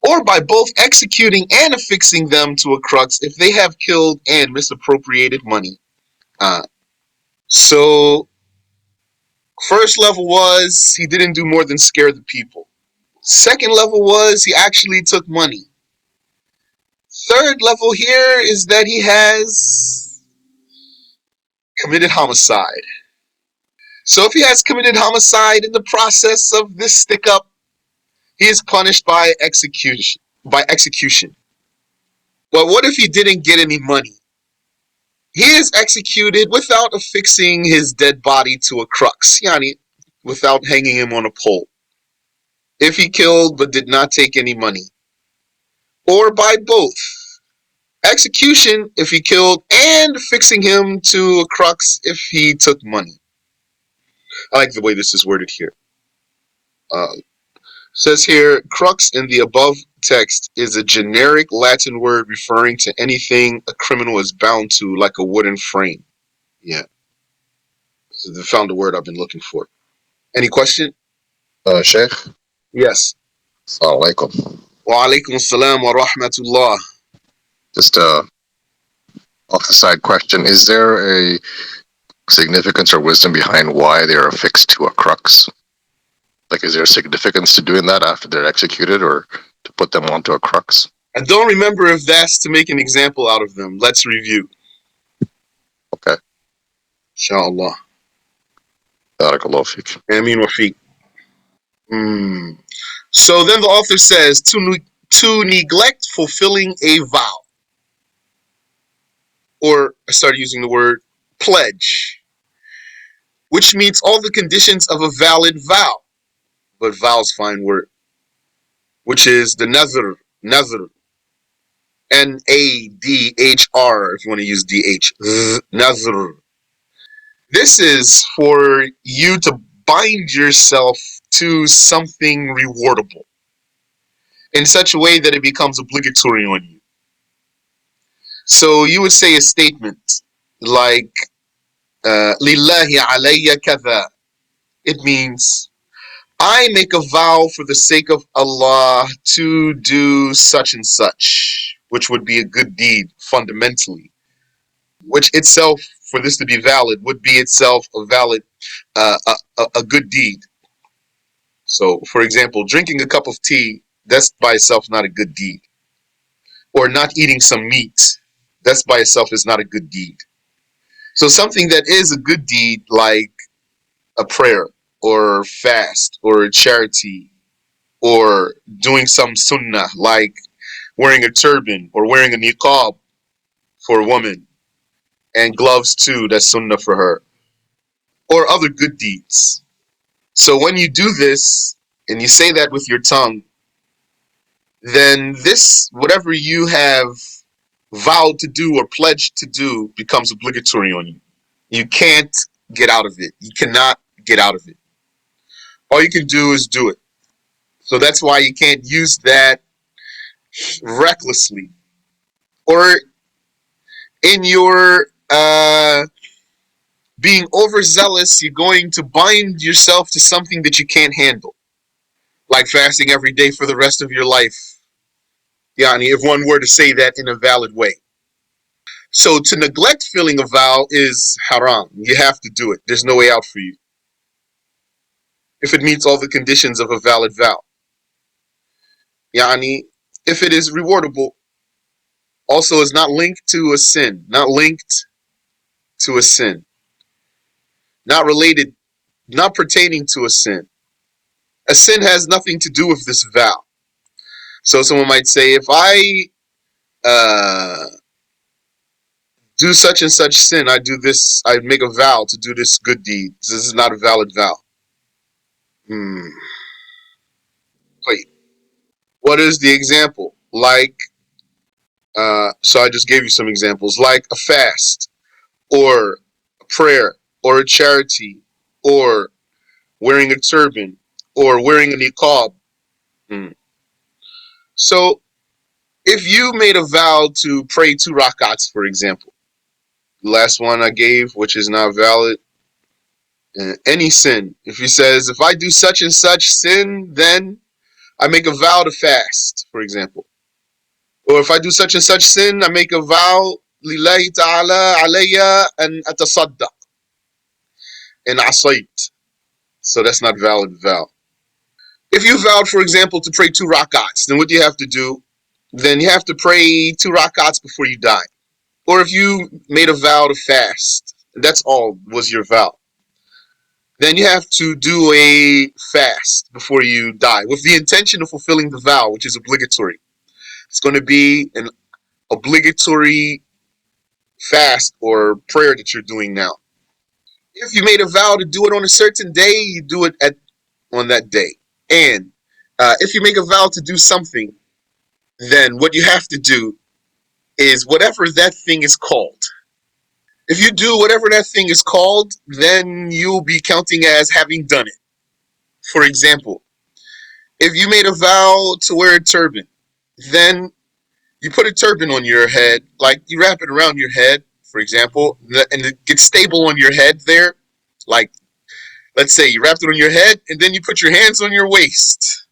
Or by both executing and affixing them to a crux if they have killed and misappropriated money. So first level was he didn't do more than scare the people. Second level was he actually took money. Third level here is that he has committed homicide. So if he has committed homicide in the process of this stick up, he is punished by execution. But what if he didn't get any money? he is executed without affixing his dead body to a crux, yani, without hanging him on a pole. If he killed but did not take any money, or by both. Execution if he killed, and fixing him to a crux if he took money. I like the way this is worded here. Says here, crux in the above text is a generic Latin word referring to anything a criminal is bound to, like a wooden frame. Yeah. So I found the word I've been looking for. Any question? Shaykh? Yes. Assalamu alaikum. Wa alaikum assalam wa rahmatullah. Just off the side question, is there a significance or wisdom behind why they are affixed to a crux? Like, is there a significance to doing that after they're executed, or to put them onto a crux? I don't remember if that's to make an example out of them. Let's review. Okay. Inshallah. Barakallahu feek. Amin wa feek. So then the author says, to neglect fulfilling a vow, or I started using the word pledge, which meets all the conditions of a valid vow, but vow's fine word, which is the nadhr, Nadhr, if you want to use DH, nadhr. This is for you to bind yourself to something rewardable in such a way that it becomes obligatory on you. So you would say a statement like, Lillahi alayya katha. It means, I make a vow for the sake of Allah to do such and such, which would be a good deed fundamentally, which itself, for this to be valid, would be itself a valid, a good deed. So, for example, drinking a cup of tea, that's by itself not a good deed. Or not eating some meat, that's by itself is not a good deed. So something that is a good deed, like a prayer, or fast, or charity, or doing some sunnah, like wearing a turban, or wearing a niqab for a woman, and gloves too, that's sunnah for her, or other good deeds. So when you do this, and you say that with your tongue, then this, whatever you have vowed to do or pledged to do, becomes obligatory on you. You can't get out of it. You cannot get out of it. All you can do is do it. So that's why you can't use that recklessly, or in your being overzealous, you're going to bind yourself to something that you can't handle, like fasting every day for the rest of your life. Yani, if one were to say that in a valid way. So to neglect filling a vow is haram. You have to do it. There's no way out for you, if it meets all the conditions of a valid vow. Yani, if it is rewardable, also is not linked to a sin, not linked to a sin, not related, not pertaining to a sin. A sin has nothing to do with this vow. So someone might say, if I do such and such sin, I do this, I make a vow to do this good deed. This is not a valid vow. Wait, what is the example? Like, so I just gave you some examples, like a fast, or a prayer, or a charity, or wearing a turban, or wearing a niqab. So if you made a vow to pray 2 rakats, for example, the last one I gave, which is not valid, any sin, if he says, if I do such and such sin, then I make a vow to fast, for example. Or if I do such and such sin, I make a vow, lillahi ta'ala alayya an atasaddaq, and asayt. So that's not valid vow. If you vowed, for example, to pray 2 rakats, then what do you have to do? Then you have to pray 2 rakats before you die. Or if you made a vow to fast, that's all was your vow, then you have to do a fast before you die with the intention of fulfilling the vow, which is obligatory. It's going to be an obligatory fast or prayer that you're doing now. If you made a vow to do it on a certain day, you do it on that day. And if you make a vow to do something, then what you have to do is whatever that thing is called. If you do whatever that thing is called, then you'll be counting as having done it. For example, if you made a vow to wear a turban, then you put a turban on your head, like you wrap it around your head, for example, and it gets stable on your head there. Like, let's say you wrapped it on your head, and then you put your hands on your waist.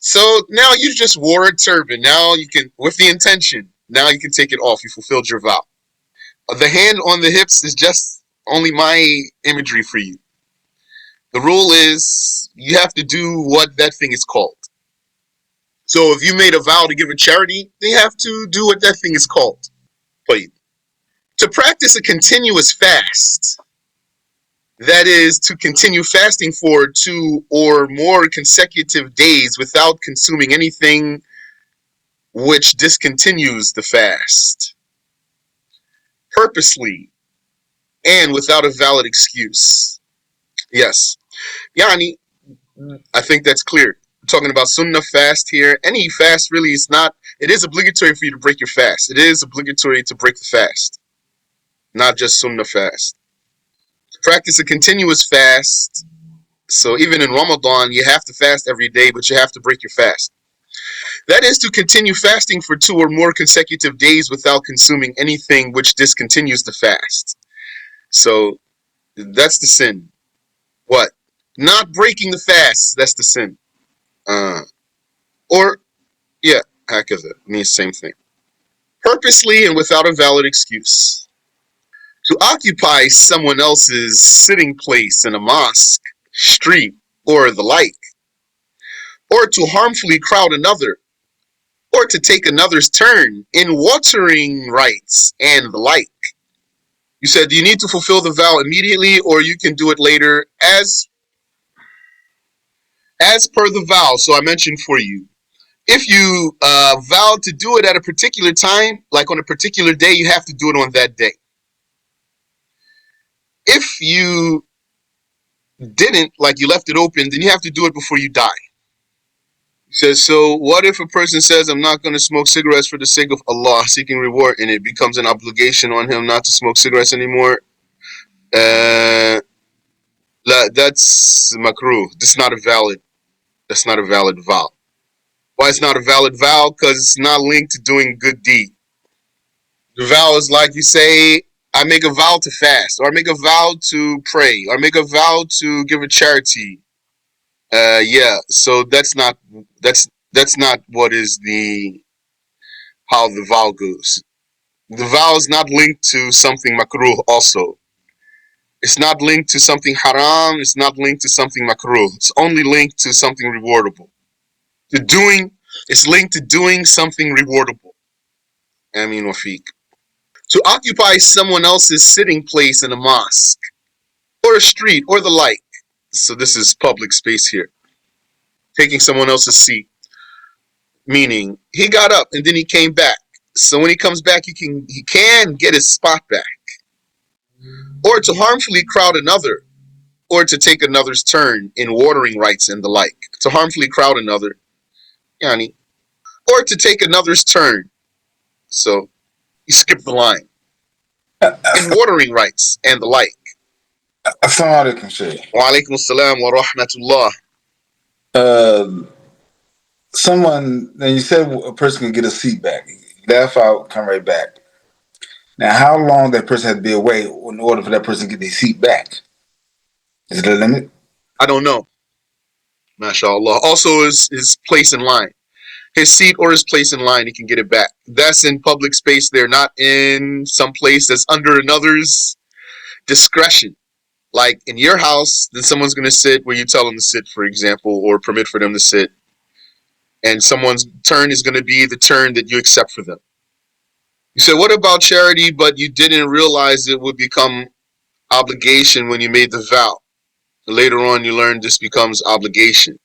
So now you just wore a turban. Now you can, with the intention, now you can take it off. You fulfilled your vow. The hand on the hips is just only my imagery for you. The rule is you have to do what that thing is called. So if you made a vow to give a charity, they have to do what that thing is called. But to practice a continuous fast, that is to continue fasting for 2 or more consecutive days without consuming anything which discontinues the fast, purposely and without a valid excuse. Yes. Yani, I think that's clear. We're talking about sunnah fast here. Any fast really is not, it is obligatory for you to break your fast. It is obligatory to break the fast, not just sunnah fast. Practice a continuous fast. So even in Ramadan, you have to fast every day, but you have to break your fast. That is to continue fasting for 2 or more consecutive days without consuming anything which discontinues the fast. So that's the sin. What? Not breaking the fast, that's the sin. Or, yeah, hakaza, means same thing. Purposely and without a valid excuse. To occupy someone else's sitting place in a mosque, street, or the like. Or to harmfully crowd another. Or to take another's turn in watering rites and the like. You said you need to fulfill the vow immediately, or you can do it later as per the vow. So I mentioned for you, if you vow to do it at a particular time, like on a particular day, you have to do it on that day. If you didn't, like you left it open, then you have to do it before you die. He says, so what if a person says, I'm not going to smoke cigarettes for the sake of Allah, seeking reward, and it becomes an obligation on him not to smoke cigarettes anymore? That's makruh. That's not a valid vow. Why it's not a valid vow? Because it's not linked to doing good deed. The vow is like you say, I make a vow to fast, or I make a vow to pray, or I make a vow to give a charity. Yeah, so that's not what is how the vow goes. The vow is not linked to something makruh also. It's not linked to something haram, it's not linked to something makruh. It's only linked to something rewardable. It's linked to doing something rewardable. Amin wa fiq. To occupy someone else's sitting place in a mosque, or a street, or the like. So this is public space here. Taking someone else's seat. Meaning, he got up and then he came back. So when he comes back, he can get his spot back. Or to harmfully crowd another, or to take another's turn in watering rites and the like. To harmfully crowd another, yani, or to take another's turn. So you skip the line. In watering rites and the like. Assalamu alaikum, Shaykh. Wa alaikum assalam wa rahmatullah. Someone, and you said a person can get a seat back. Left out, come right back. Now, how long that person has to be away in order for that person to get their seat back? Is it a limit? I don't know. MashaAllah. Also, his place in line. His seat or his place in line, he can get it back. That's in public space. They're not in some place that's under another's discretion. Like in your house, then someone's going to sit where you tell them to sit, for example, or permit for them to sit. And someone's turn is going to be the turn that you accept for them. You said, what about charity, but you didn't realize it would become obligation when you made the vow? Later on, you learned this becomes obligation.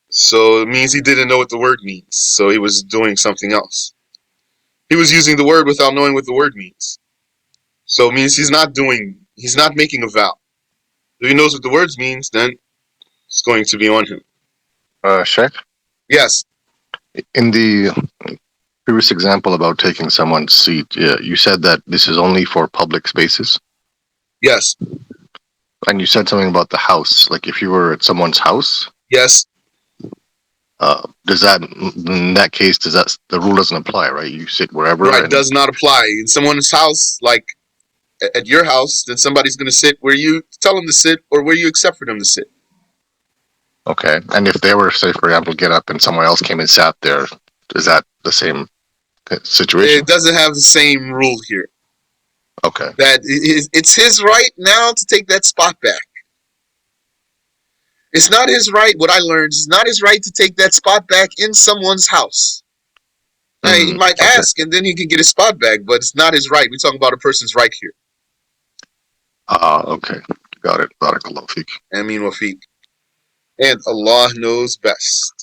So it means he didn't know what the word means. So he was doing something else. He was using the word without knowing what the word means. So it means he's not making a vow. If he knows what the words means, then it's going to be on him. Shaykh, Yes, in the previous example about taking someone's seat, you said that this is only for public spaces, yes, and you said something about the house. Like if you were at someone's house, yes. does that, in that case, does that, the rule doesn't apply, right? You sit wherever. Right, And, does not apply. In someone's house, like at your house, then somebody's going to sit where you tell them to sit or where you accept for them to sit. okay, and if they were, say, for example, get up and someone else came and sat there, is that the same situation? It doesn't have the same rule here. Okay. That it's his right now to take that spot back. It's not his right. What I learned is not his right to take that spot back in someone's house. Now, he might ask, and then he can get his spot back, but it's not his right. We're talking about a person's right here. Okay. Got it. Barakallahu feek. Amin wa feek. And Allah knows best.